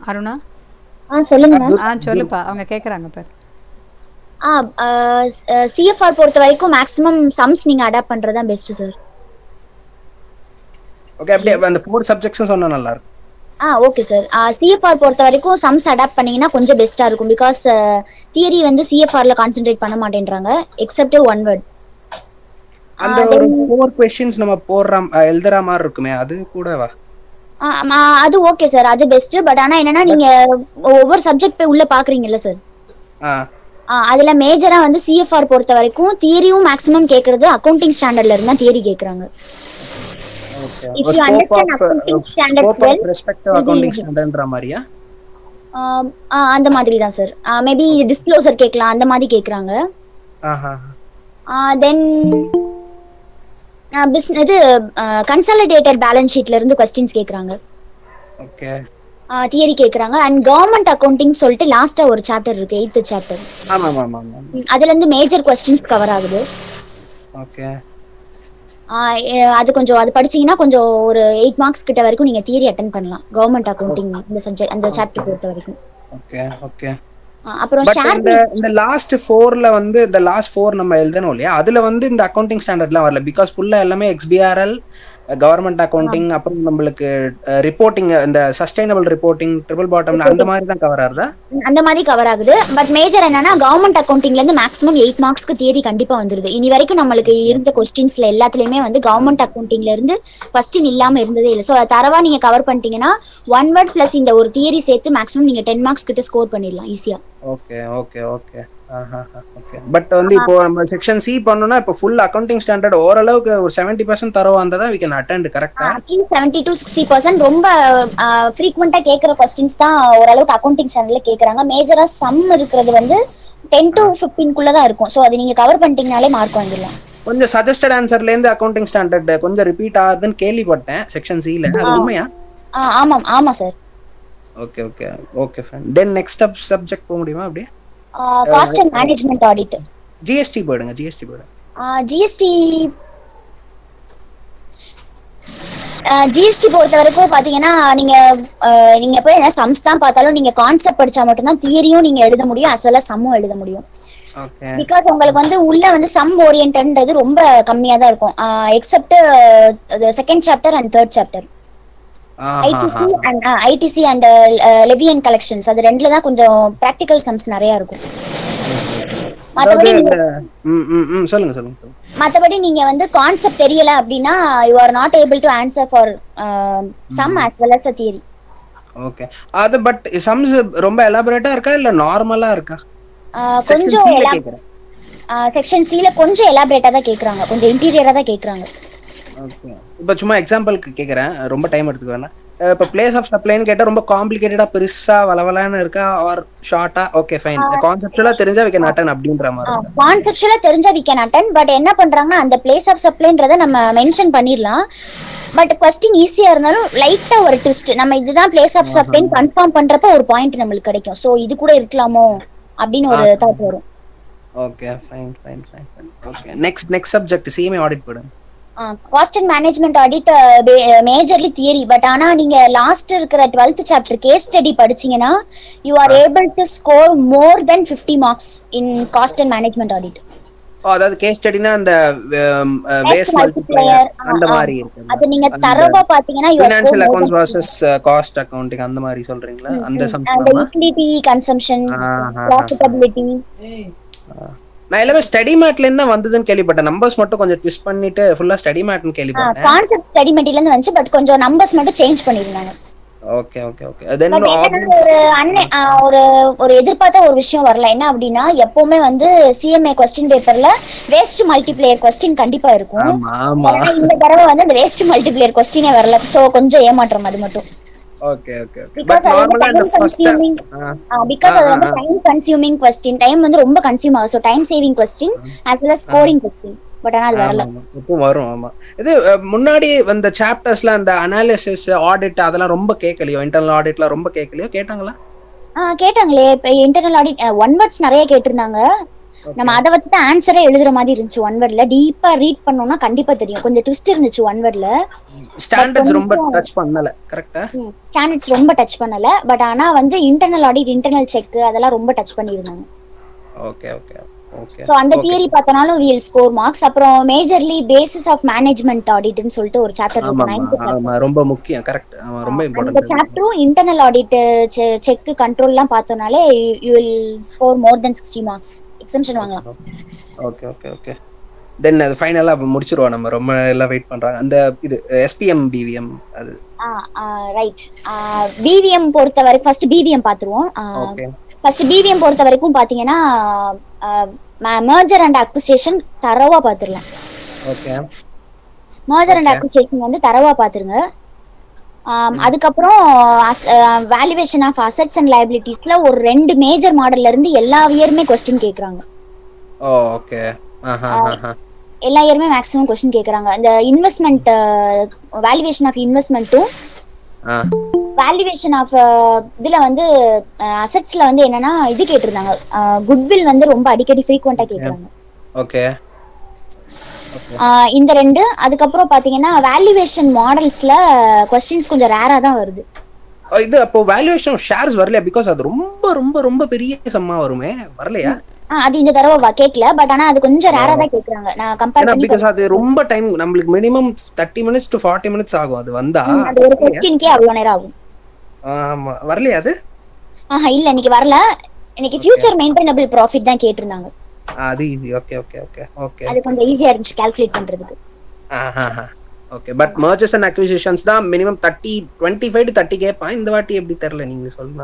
அருணா சொல்லுங்க. சொல்லுப்பா, அவங்க கேட்குறாங்க பாரு. சிஎஃப்ஆர் பொறுத்த வரைக்கும் மேக்ஸிமம் சம்ஸ் நீங்க அடாப்ட் பண்றது தான் பெஸ்ட் சார். ஓகே, அப்படியே அந்த 4 சப்ஜெக்ட்ஸ் சொன்னா நல்லா இருக்கும். Okay sir. சிஎஃப்ஆர் பொறுத்த வரைக்கும் சம்ஸ் அடாப்ட் பண்ணீங்கன்னா கொஞ்சம் பெஸ்டா இருக்கும், பிகாஸ் தியரி வந்து சிஎஃப்ஆர்ல கான்சென்ட்ரேட் பண்ண மாட்டேன்றாங்க எக்ஸெப்ட் ஒன் வேர்ட். அந்த ஒரு 4 क्वेश्चंस நம்ம போடுறோம் எழுதுற மாதிரி இருக்குமே, அது கூடவா? அது ஓகே சார், அது பெஸ்ட். பட் ஆனா என்னன்னா நீங்க ஒவ்வொரு சப்ஜெக்ட் போய் உள்ள பாக்குறீங்கல்ல சார், அதுல மேஜரா வந்து சிஎஃப்ஆர் பொறுத்த வரைக்கும் தியரியும் மேக்ஸிமம் கேக்குறது அக்கவுண்டிங் ஸ்டாண்டர்ட்ல இருந்தா தியரி கேக்குறாங்க. If you understand accounting standards well, respective accounting standardன்ற மாதிரியா? அந்த மாதிரி தான் சார். மேபி டிஸ்க்ளோசர் கேட்கலாம், அந்த மாதிரி கேட்குறாங்க. தென் இது கன்சாலிடேட்டட் பேலன்ஸ் ஷீட்ல இருந்து கொஸ்டின்ஸ் கேட்குறாங்க. ஓகே. தியரி கேக்குறாங்க. அண்ட் கவர்மெண்ட் அக்கவுண்டிங் சொல்லிட்டு லாஸ்டா ஒரு சாப்டர் இருக்கு, 8th சாப்டர். ஆமா ஆமா ஆமா. அதுல இருந்து மேஜர் क्वेश्चंस கவர் ஆகுது. ஓகே. அது கொஞ்சம் அது படிச்சீங்கன்னா கொஞ்சம் ஒரு 8 மார்க்ஸ் கிட்ட வரைக்கும் நீங்க தியரி அட்டெண்ட் பண்ணலாம் கவர்மெண்ட் அக்கவுண்டிங் இந்த சப்ஜெக்ட் அந்த சாப்டர் பொறுத்த வரைக்கும். Okay okay. அப்புறம் இந்த லாஸ்ட் 4ல வந்து இந்த லாஸ்ட் 4 நம்ம எழுதணும் இல்லையா, அதுல வந்து இந்த அக்கவுண்டிங் ஸ்டாண்டர்ட்லாம் வரல. பிகாஸ் ஃபுல்லா எல்லாமே XBRL கவர்மெண்ட் அக்கவுண்டிங், அப்புறம் நம்மளுக்கு ரிப்போர்ட்டிங் இந்த சஸ்டைனபிள் ரிப்போர்ட்டிங் ட்ரிபிள் பாட்டம் அந்த மாதிரி தான் கவர் ஆகுதா? அந்த மாதிரி கவர் ஆகுது. பட் மேஜர் என்னன்னா கவர்மெண்ட் அக்கவுண்டிங்ல இருந்து மேக்ஸிமம் 8 மார்க்ஸ்க்கு தியரி கண்டிப்பா வந்துருது. இனி வரைக்கும் நம்மளுக்கு இருந்த क्वेश्चंसல எல்லாத்துலயுமே வந்து கவர்மெண்ட் அக்கவுண்டிங்ல இருந்து क्वेश्चन இல்லாம இருந்ததே இல்ல. சோ தரவா நீங்க கவர் பண்ணிட்டீங்கன்னா 1 வேர்ட் பிளஸ் இந்த ஒரு தியரி சேர்த்து மேக்ஸிமம் நீங்க 10 மார்க்ஸ் கிட்ட ஸ்கோர் பண்ணிடலாம் ஈஸியா. Okay okay okay. Okay. But வந்து இப்போ நம்ம செக்ஷன் சி பண்ணனும்னா இப்போ ஃபுல் அக்கவுண்டிங் ஸ்டாண்டர்ட் ஓரளவுக்கு ஒரு 70% தரவா வந்தா we can attend கரெக்ட்டா? 70 to 60% ரொம்ப ஃப்ரீக்வென்ட்டா கேக்குற क्वेश्चंस தான் ஓரளவுக்கு அக்கவுண்டிங் ஸ்டாண்டர்ட்ல கேக்குறாங்க. மேஜரா சம் இருக்குது வந்து 10 to 15 குள்ள தான் இருக்கும். சோ அது நீங்க கவர் பண்ணிட்டீங்கனாலே மார்க் வாங்கிடலாம். கொஞ்சம் சஜஸ்டட் ஆன்சர்ல இருந்து அக்கவுண்டிங் ஸ்டாண்டர்ட் கொஞ்சம் ரிப்பீட் ஆகுதுன்னு கேள்விப்பட்டேன் செக்ஷன் சி ல. அது உண்மையா? ஆமா ஆமா sir. Okay okay okay fine. Then next subject போக முடியுமா அப்படியே? Cost and management audit. GST போடுங்க. ஜிஎஸ்டி பொறுத்த வரைக்கும் பாத்தீங்கன்னா நீங்க போய் சம்ஸ் தான் பார்த்தாலும் நீங்க கான்செப்ட் படிச்சா மட்டும் தான் தியரியும் நீங்க எழுத முடியும், as well as சம்மும் எழுத முடியும். பிகாஸ் உங்களுக்கு வந்து உள்ள வந்து சம் ஓரியன்டட்ன்றது ரொம்ப கம்மியா தான் இருக்கும், accept second chapter and third chapter. ITC and levy and collections அது ரெண்டுல தான் கொஞ்சம் பிராக்டிகல் சம்ஸ் நிறைய இருக்கும். மத்தபடி நீங்க வந்து கான்செப்ட் தெரியல அப்படின்னா you are not able to answer for sum as well as a theory. Okay. அது பட் சம்ஸ் ரொம்ப எலாபரேட்டா இருக்கா இல்ல நார்மலா இருக்கா? கொஞ்சம் செக்ஷன் சி ல கொஞ்சம் எலாபரேட்டா தான் கேக்குறாங்க, கொஞ்சம் இன்டீரியரா தான் கேக்குறாங்க. ஓகே. இப்போ சும்மா எக்ஸாம்பிளுக்கு கேக்குறேன், ரொம்ப டைம் எடுத்துக்க வேணாம். இப்போ பிளேஸ் ஆஃப் சப்ளைன்னு கேட்டா ரொம்ப காம்ப்ளிகேட்டடா பெருசா வளவலான்னு இருக்கா ஆர் ஷார்ட்டா? Okay fine. கான்செப்சுவலா தெரிஞ்சா we can attend அப்படின்ற மாதிரி. கான்செப்சுவலா தெரிஞ்சா we can attend. பட் என்ன பண்றாங்கன்னா அந்த பிளேஸ் ஆஃப் சப்ளைன்றத நம்ம மென்ஷன் பண்ணிரலாம். பட் क्वेश्चन ஈஸியா இருந்தாலும் லைட்டா ஒரு ட்விஸ்ட், நம்ம இதுதான் பிளேஸ் ஆஃப் சப்ளைன்னு கன்ஃபார்ம் பண்றப்ப ஒரு பாயிண்ட் நமக்கு கிடைக்கும். சோ இது கூட இருக்கலாமோ அப்படின்னு ஒரு தாட் வரும். Okay fine fine fine. Okay. Next subject CMA audit போடுங்க. Cost and management audit majorly theory. But ஆனா நீங்க லாஸ்ட் இருக்கிற 12th சாப்டர் கேஸ் ஸ்டடி படிச்சீங்கன்னா you are able to score more than 50 marks in cost and management audit. அதாவது case ஸ்டடினா அந்த waste multiplier அந்த மாதிரி இருக்கு. அது நீங்க தரவா பாத்தீங்கன்னா you are financial accounts versus cost accounting அந்த மாதிரி சொல்றீங்களா? அந்த சம்ஸ்லாம் utility consumption profitability. நான் எல்லாமே ஸ்டடி மேட்ல இருந்து வந்ததுன்னு கேள்விப்பட்டேன். நம்பர்ஸ் மட்டும் கொஞ்சம் ட்விஸ்ட் பண்ணிட்டு ஃபுல்லா ஸ்டடி மேட்னு கேள்விப்பட்டேன். கான்செப்ட் ஸ்டடி மேட்ல இருந்து வந்துச்சு, பட் கொஞ்சம் நம்பர்ஸ் மட்டும் சேஞ்ச் பண்ணிருந்தாங்க. Okay okay okay. தென் ஒரு எதிர்பார்த்த ஒரு விஷயம் வரல. என்ன அப்படின்னா எப்பவுமே வந்து சிஎம்ஏ क्वेश्चन பேப்பர்ல வேஸ்ட் மல்டிப்ளையர் क्वेश्चन கண்டிப்பா இருக்கும். இந்த தடவை வந்து அந்த வேஸ்ட் மல்டிப்ளையர் क्वेश्चनே வரல. சோ கொஞ்சம் ஏமாற்றம் அது மட்டும். Okay okay okay. பட் நார்மலா இந்த ஃபர்ஸ்ட் because அது வந்து டைம் கன்சியூமிங் क्वेश्चन, டைம் வந்து ரொம்ப கன்சியூம் ஆகும். So time saving question as well as scoring question. But ஆனா அது வரல. இப்போ வரும். ஆமா. இது முன்னாடி வந்த சாப்டர்ஸ்ல அந்த அனாலிசிஸ் ஆடிட் அதெல்லாம் ரொம்ப கேட்கலையோ? இன்டர்னல் ஆடிட்ல ரொம்ப கேட்கலையோ? கேட்டாங்களா? கேட்டாங்களே. இன்டர்னல் ஆடிட் ஒன் வேர்ட்ஸ் நிறைய கேட்டிருந்தாங்க. நம்ம அத வச்சு தான் ஆன்சரே எழுதுற மாதிரி இருந்துச்சு. ஒன் வேர்ட்ல டீப்பா ரீட் பண்ணோம்னா கண்டிப்பா தெரியும். கொஞ்சம் ட்விஸ்ட் இருந்துச்சு ஒன் வேர்ட்ல. ஸ்டாண்டர்ட்ஸ் ரொம்ப டச் பண்ணல. கரெக்ட்டா? ஸ்டாண்டர்ட்ஸ் ரொம்ப டச் பண்ணல. பட் ஆனா வந்து இன்டர்னல் ஆடிட், இன்டர்னல் செக் அதெல்லாம் ரொம்ப டச் பண்ணிருந்தாங்க. Okay okay okay. சோ அந்த தியரி பார்த்தனாலும் we will score marks. அப்புறம் மேஜர்லி பேசிஸ் ஆஃப் மேனேஜ்மென்ட் ஆடிட்னு சொல்லிட்டு ஒரு சாப்டர் இருக்கு, 9th சாப்டர். ரொம்ப முக்கியம். கரெக்ட். ரொம்ப இம்பார்ட்டன்ட். அந்த சாப்டரும் இன்டர்னல் ஆடிட் செக் கண்ட்ரோல்லாம் பார்த்தனாலே you will score more than 60 marks. Exemption வாங்கலாம். Okay okay okay. தென் அது ஃபைனலா முடிச்சிருவோம். நம்ம ரொம்ப எல்லாம் வெயிட் பண்றாங்க. அந்த இது எஸ்பிஎம் பிவிஎம் அது ரைட். பிவிஎம் பொறுத்த வரைக்கும் ஃபர்ஸ்ட் பிவிஎம் பாத்துருவோம். ஓகே. ஃபர்ஸ்ட் பிவிஎம் பொறுத்த வரைக்கும் பாத்தீங்கன்னா மர்ஜர் அண்ட் அக்விசிஷன் தரவா பாத்துறலாம். ஓகே. மர்ஜர் அண்ட் அக்விசிஷன் வந்து தரவா பாத்துருங்க. அதுக்கப்புறம் வேல்யூவேஷன் ஆஃப் அசெட்ஸ் அண்ட் லைபிலிட்டிஸ்ல ஒரு 2 மேஜர் மாடல்ல இருந்து எல்லா இயருமே கொஸ்டின் கேக்குறாங்க. ஓகே. எல்லா இயருமே மேக்ஸிமம் கொஸ்டின் கேக்குறாங்க. இந்த இன்வெஸ்ட்மெண்ட் வேல்யூவேஷன் ஆஃப் இன்வெஸ்ட்மெண்ட்டும் வேல்யூவேஷன் ஆஃப் இதுல வந்து அசெட்ஸ்ல வந்து என்னன்னா இது கேட்டிருந்தாங்க, குட்வில் வந்து ரொம்ப அடிக்கடி ஃப்ரீக்வெண்டா கேக்குறாங்க. ஓகே. இந்த 2. அதுக்கப்புறம் பாத்தீங்கன்னா வேல்யூவேஷன் மாடல்ஸ்ல क्वेश्चंस கொஞ்சம் ரேரா தான் வருது. இது அப்போ வேல்யூவேஷன் ஷேர்ஸ் வரலையா? பிகாஸ் அது ரொம்ப ரொம்ப ரொம்ப பெரிய சம்மா வருமே, வரலையா? அது இந்த தடவை கேட்கல, பட் ஆனா அது கொஞ்சம் ரேரா தான் கேக்குறாங்க. நான் கம்பேர் பண்ணி பிகாஸ் அது ரொம்ப டைம், நம்மளுக்கு மினிமம் 30 minutes to 40 minutes ஆகும் அது வந்தா. அது ஒரு क्वेश्चनக்கே அவ்வளவு நேரம் ஆகும். ஆமா, வரலையா அது? இல்ல இன்னைக்கு வரல. இன்னைக்கு ஃபியூச்சர் மெயின்டெய்னபிள் ப்ராஃபிட் தான் கேட்டிருந்தாங்க. அது easy. Okay okay okay okay. அது கொஞ்சம் ஈஸியா இருந்துச்சு கால்குலேட் பண்றதுக்கு. Okay. But mergers and acquisitions தான் மினிமம் 25 to 30 கேட்பான். இந்த வாட்டி எப்படி தெரியல நீங்க சொல்லுங்க.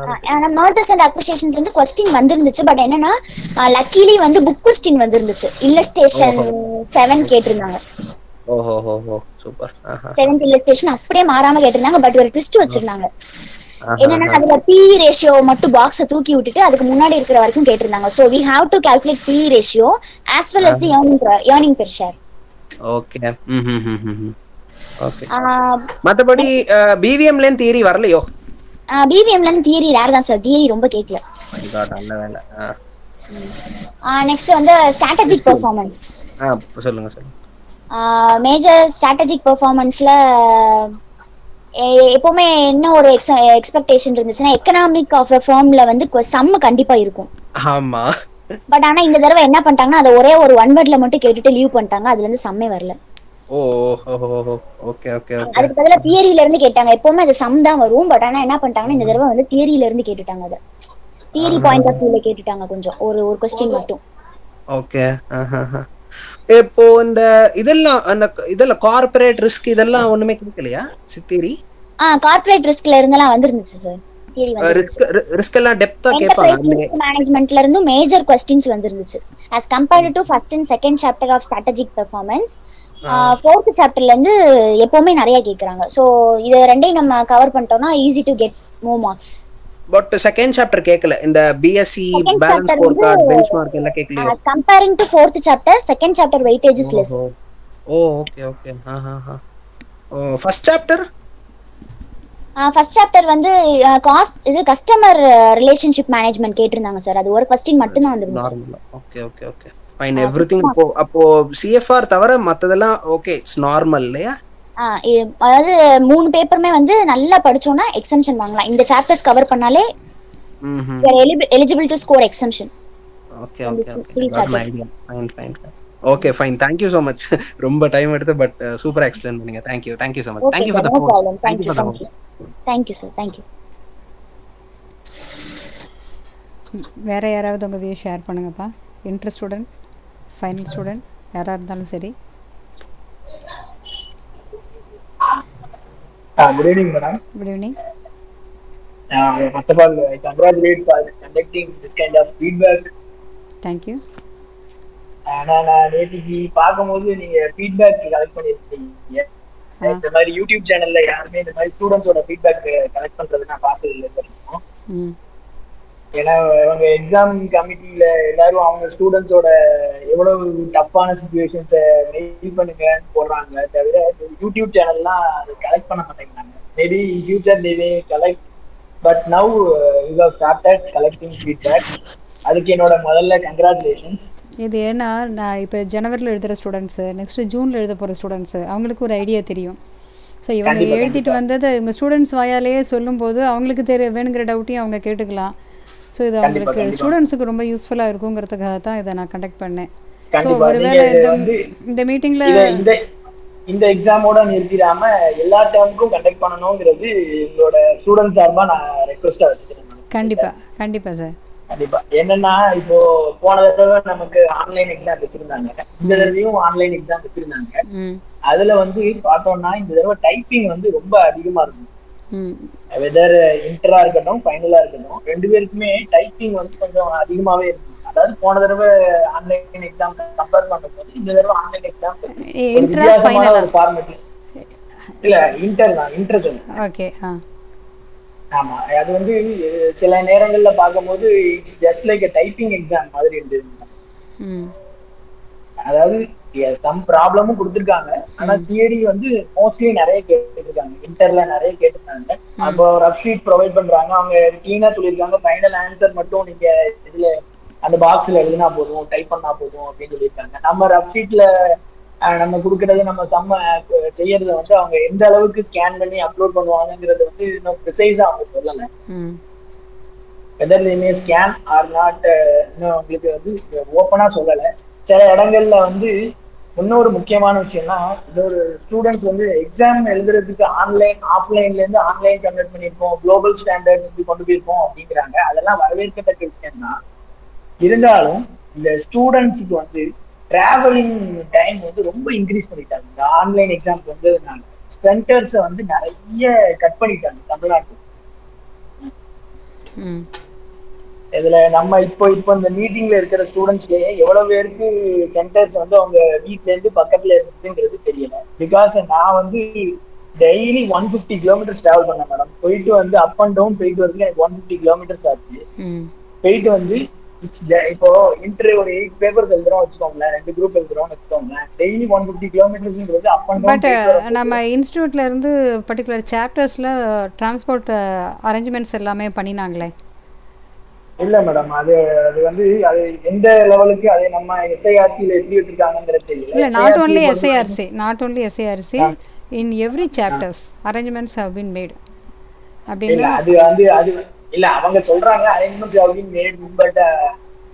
mergers and acquisitions வந்து क्वेश्चन வந்திருந்துச்சு, பட் என்னன்னா லக்கிலி வந்து புக் क्वेश्चन வந்திருந்துச்சு. இல்லஸ்ட்ரேஷன் 7 கேட்டிருந்தாங்க. ஓஹோ சூப்பர். 7th இல்லஸ்ட்ரேஷன் அப்படியே மாறாம கேட்டிருந்தாங்க, பட் ஒரு ட்விஸ்ட் வச்சிருந்தாங்க. என்னன்னா அதுல PE ரேஷியோ மட்டும் பாக்ஸை தூக்கி விட்டுட்டு அதுக்கு முன்னாடி இருக்கிற வரைக்கும் கேட்டிருந்தாங்க. so we have to calculate PE ratio as well as the earning per share. Okay. Okay. மத்தபடி BVM ல தியரி வரலையோ? BVM ல தியரி ரேர் தான் சார். தியரி ரொம்ப கேட்கல. மை காட், நல்ல வேளை. நெக்ஸ்ட் வந்து ஸ்ட்ராட்டஜிக் பெர்ஃபார்மன்ஸ். சொல்லுங்க. மேஜர் ஸ்ட்ராட்டஜிக் பெர்ஃபார்மன்ஸ்ல எப்பவுமே என்ன ஒரு எக்ஸ்பெக்டேஷன் இருந்துச்சுன்னா எக்கனாமிக் ஆஃப் a firmல வந்து சம் கண்டிப்பா இருக்கும். ஆமா. பட் ஆனா இந்த தடவை என்ன பண்ணிட்டாங்கன்னா அதை ஒரே ஒரு 1 வேர்ட்ல மட்டும் கேட்டுட்டு லீவ் பண்ணிட்டாங்க. அதுல இருந்து சம்மே வரல. Okay okay. அதுக்கு பதிலா தியரியில இருந்து கேட்டாங்க. எப்பவுமே அது சம் தான் வரும், பட் ஆனா என்ன பண்ணிட்டாங்கன்னா இந்த தடவை வந்து தியரியில இருந்து கேட்டுட்டாங்க. அது தியரி பாயிண்ட் ஆஃப் வியூல கேட்டுட்டாங்க கொஞ்சம், ஒரு क्वेश्चन மட்டும். ஓகே. இப்போ இந்த இதெல்லாம் கார்ப்பரேட் ரிஸ்க் இதெல்லாம் ஒண்ணுமே கிடைக்கலையா தியரி? கார்ப்பரேட் ரிஸ்க்ல இருந்தெல்லாம் வந்திருந்துச்சு சார். தியரி வந்து ரிஸ்க் எல்லாம் டெப்தா கேட்பாங்க. ரிஸ்க் மேனேஜ்மென்ட்ல இருந்து மேஜர் क्वेश्चंस வந்திருந்துச்சு as compared to first and second chapter of strategic performance. 4th chapterல இருந்து எப்பவுமே நிறைய கேக்குறாங்க. சோ இத ரெண்டையும் நம்ம கவர் பண்ணிட்டோம்னா easy to get more marks. But second chapter கேக்கல. இந்த BSc balance score card benchmark எல்லாம் கேக்கலையா? as comparing to 4th chapter, second chapter weightage is less. Okay. First chapter வந்து காஸ்ட் இது கஸ்டமர் ரிலேஷன்ஷிப் மேனேஜ்மென்ட் கேட்டிருந்தாங்க sir. அது ஒரு question மட்டும் தான் வந்திருந்துச்சு. Okay fine. எவ்ரிதிங் அப்போ CFR தவிர மத்ததெல்லாம் ஓகே, இட்ஸ் நார்மல் இல்லையா? அதாவது 3 பேப்பருமே வந்து நல்லா படிச்சோம்னா எக்ஸம்ஷன் வாங்கலாம். இந்த சாப்டர்ஸ் கவர் பண்ணாலே you are eligible to score exemption. Okay. Okay fine. thank you so much. ரொம்ப டைம் எடுத்து பட் சூப்பரா எக்ஸ்பிளைன் பண்ணீங்க. thank you so much. thank you for the host. thank you sir. thank you. வேற யாராவது உங்க view share பண்ணுங்கப்பா. Inter student, final student யாரா இருந்தாலும் சரி. Good evening, madam. Good evening. First of all, I congratulate for conducting this kind of feedback. Thank you. நான் நேற்றுக்கு பார்க்கும்போது நீங்க ஃபீட்பேக் கலெக்ட் பண்ணிருக்கீங்க. இந்த மாதிரி யூடியூப் சேனல்ல யாருமே இந்த மாதிரி ஸ்டூடெண்ட்ஸோட ஃபீட்பேக் கலெக்ட் பண்றது நான் பார்த்தது இல்லை தெரியும். ஏன்னா அவங்க எக்ஸாம் கமிட்டியில எல்லாரும் அவங்க ஸ்டூடெண்ட்ஸோட எவ்வளவு டஃப்பான சிச்சுவேஷன்ஸை மெயில் பண்ணுங்கன்னு போடுறாங்க, தவிர யூடியூப் சேனல்லாம் அதை கலெக்ட் பண்ண மாட்டேங்கிறாங்க. Maybe in future they will collect, but now you have started collecting feedback. அதுக்கு என்னோட முதல்ல கங்க்ராச்சுலேஷன்ஸ். இது ஏன்னா நான் இப்போ ஜனவரியில் எழுதுகிற ஸ்டூடெண்ட்ஸு, நெக்ஸ்ட்டு ஜூனில் எழுத போகிற ஸ்டூடெண்ட்ஸு, அவங்களுக்கு ஒரு ஐடியா தெரியும். ஸோ இவங்க எழுதிட்டு வந்தது இவங்க ஸ்டூடெண்ட்ஸ் வாயாலேயே சொல்லும்போது அவங்களுக்கு வேணுங்கிற டவுட்டையும் அவங்க கேட்டுக்கலாம். ஸோ இது அவங்களுக்கு ஸ்டூடெண்ட்ஸுக்கு ரொம்ப யூஸ்ஃபுல்லாக இருக்குங்கிறதுக்காக தான் இதை நான் கண்டக்ட் பண்ணேன். ஸோ ஒருவேளை இந்த மீட்டிங்கில் இந்த எக்ஸாமோட நிறுத்திடாம எல்லா டேர்முக்கும் கண்டக்ட் பண்ணணுங்கிறது எங்களோட ஸ்டூடெண்ட் சார்பா நான் ரெக்வெஸ்டா வச்சுக்கிறேன். கண்டிப்பா சார். கண்டிப்பா. என்னன்னா இப்போ போன தடவை நமக்கு ஆன்லைன் எக்ஸாம் வச்சிருந்தாங்க, இந்த தடவையும் ஆன்லைன் எக்ஸாம் வச்சிருந்தாங்க. அதுல வந்து பார்த்தோம்னா இந்த தடவை டைப்பிங் வந்து ரொம்ப அதிகமா இருக்கும். வெதர் இன்டரா இருக்கட்டும் ஃபைனலா இருக்கட்டும், 2 பேருக்குமே டைப்பிங் வந்து கொஞ்சம் அதிகமாவே இருக்கு. அதாவது போன தடவை ஆன்லைன் எக்ஸாம் கம்பேர் பண்ணும்போது இந்த தடவை ஆன்லைன் எக்ஸாம் இல்ல இன்டர் தான், இன்டர் சொல்லுங்க. ஓகே. ஆமா, அது வந்து சில நேரங்கள்ல பார்க்கும்போது it's just like a typing exam மாதிரி இருந்தது. அதாவது சம் ப்ராப்ளமும் கொடுத்துருக்காங்க, ஆனா தியரி வந்து மோஸ்ட்லி நிறைய கேட்டுருக்காங்க, இன்டர்ல நிறைய கேட்டுருக்காங்க. அப்போ ரஃப் ஷீட் ப்ரொவைட் பண்றாங்க, அவங்க கிளீனா சொல்லியிருக்காங்க ஃபைனல் ஆன்சர் மட்டும் நீங்க இதுல அந்த பாக்ஸ்ல எழுதினா போதும், டைப் பண்ணா போதும் அப்படின்னு சொல்லியிருக்காங்க. நம்ம ரஃப் ஷீட்ல நம்ம கொடுக்கறது, நம்ம செம்ம செய்யறத வந்து அவங்க எந்த அளவுக்கு ஸ்கேன் பண்ணி அப்லோட் பண்ணுவாங்கிறது வந்து இன்னும் ப்ரிசைஸா அவங்க சொல்லலை. Whether they May scan R not இன்னும் உங்களுக்கு வந்து ஓப்பனா சொல்லலை. சில இடங்கள்ல வந்து இன்னொரு முக்கியமான விஷயம்னா, இன்னொரு ஸ்டூடெண்ட்ஸ் வந்து எக்ஸாம் எழுதுறதுக்கு ஆன்லைன் ஆஃப்லைன்ல இருந்து ஆன்லைன் கன்வெர்ட் பண்ணியிருப்போம், குளோபல் ஸ்டாண்டர்ட்ஸ்க்கு கொண்டு போயிருப்போம் அப்படிங்கிறாங்க. அதெல்லாம் வரவேற்கத்தக்க விஷயம் தான். இருந்தாலும் இந்த ஸ்டூடெண்ட்ஸுக்கு வந்து டிராவலிங் டைம் வந்து ரொம்ப இன்க்ரீஸ் பண்ணிட்டாங்க. இந்த ஆன்லைன் எக்ஸாம்க்கு வந்ததுனால சென்டர்ஸை வந்து நிறைய கட் பண்ணிட்டாங்க தமிழ்நாட்டில். இதுல நம்ம இப்போ இந்த மீட்டிங்ல இருக்கிற ஸ்டூடெண்ட்ஸ்லயே எவ்வளவு பேருக்கு சென்டர்ஸ் வந்து அவங்க வீட்ல இருந்து பக்கத்துல இருக்குங்கிறது தெரியல. பிகாஸ் நான் வந்து டெய்லி 150 கிலோமீட்டர்ஸ் டிராவல் பண்ணேன் மேடம். போயிட்டு வந்து அப் அண்ட் டவுன் போயிட்டு வரதுக்கு எனக்கு 150 கிலோமீட்டர்ஸ் ஆச்சு. போயிட்டு வந்து இப்போ இன்டர்வியூ ஒரு 8 பேப்பர்ஸ் எழுதுறோம் வச்சுக்கோங்களேன், 2 குரூப் எழுதுறோம்னு வச்சுக்கோங்களேன், டெய்லி 150 கிலோமீட்டர்ஸ்ங்கிறது அப் அண்ட் டவுன். பட் நம்ம இன்ஸ்டியூட்ல இருந்து பர்டிகுலர் சாப்டர்ஸ்ல டிரான்ஸ்போர்ட் அரேஞ்ச்மெண்ட்ஸ் எல்லாமே பண்ணினாங்களே. இல்ல மேடம், அது வந்து அது எந்த லெவலுக்கு அதை நம்ம எஸ்ஐஆர்சில எப்படி வச்சிருக்காங்கங்கிறது தெரியல. இல்ல, not only SIRC in every chapters arrangements have been made அப்படினா அது இல்ல அவங்க சொல்றாங்க arrangements have been made, but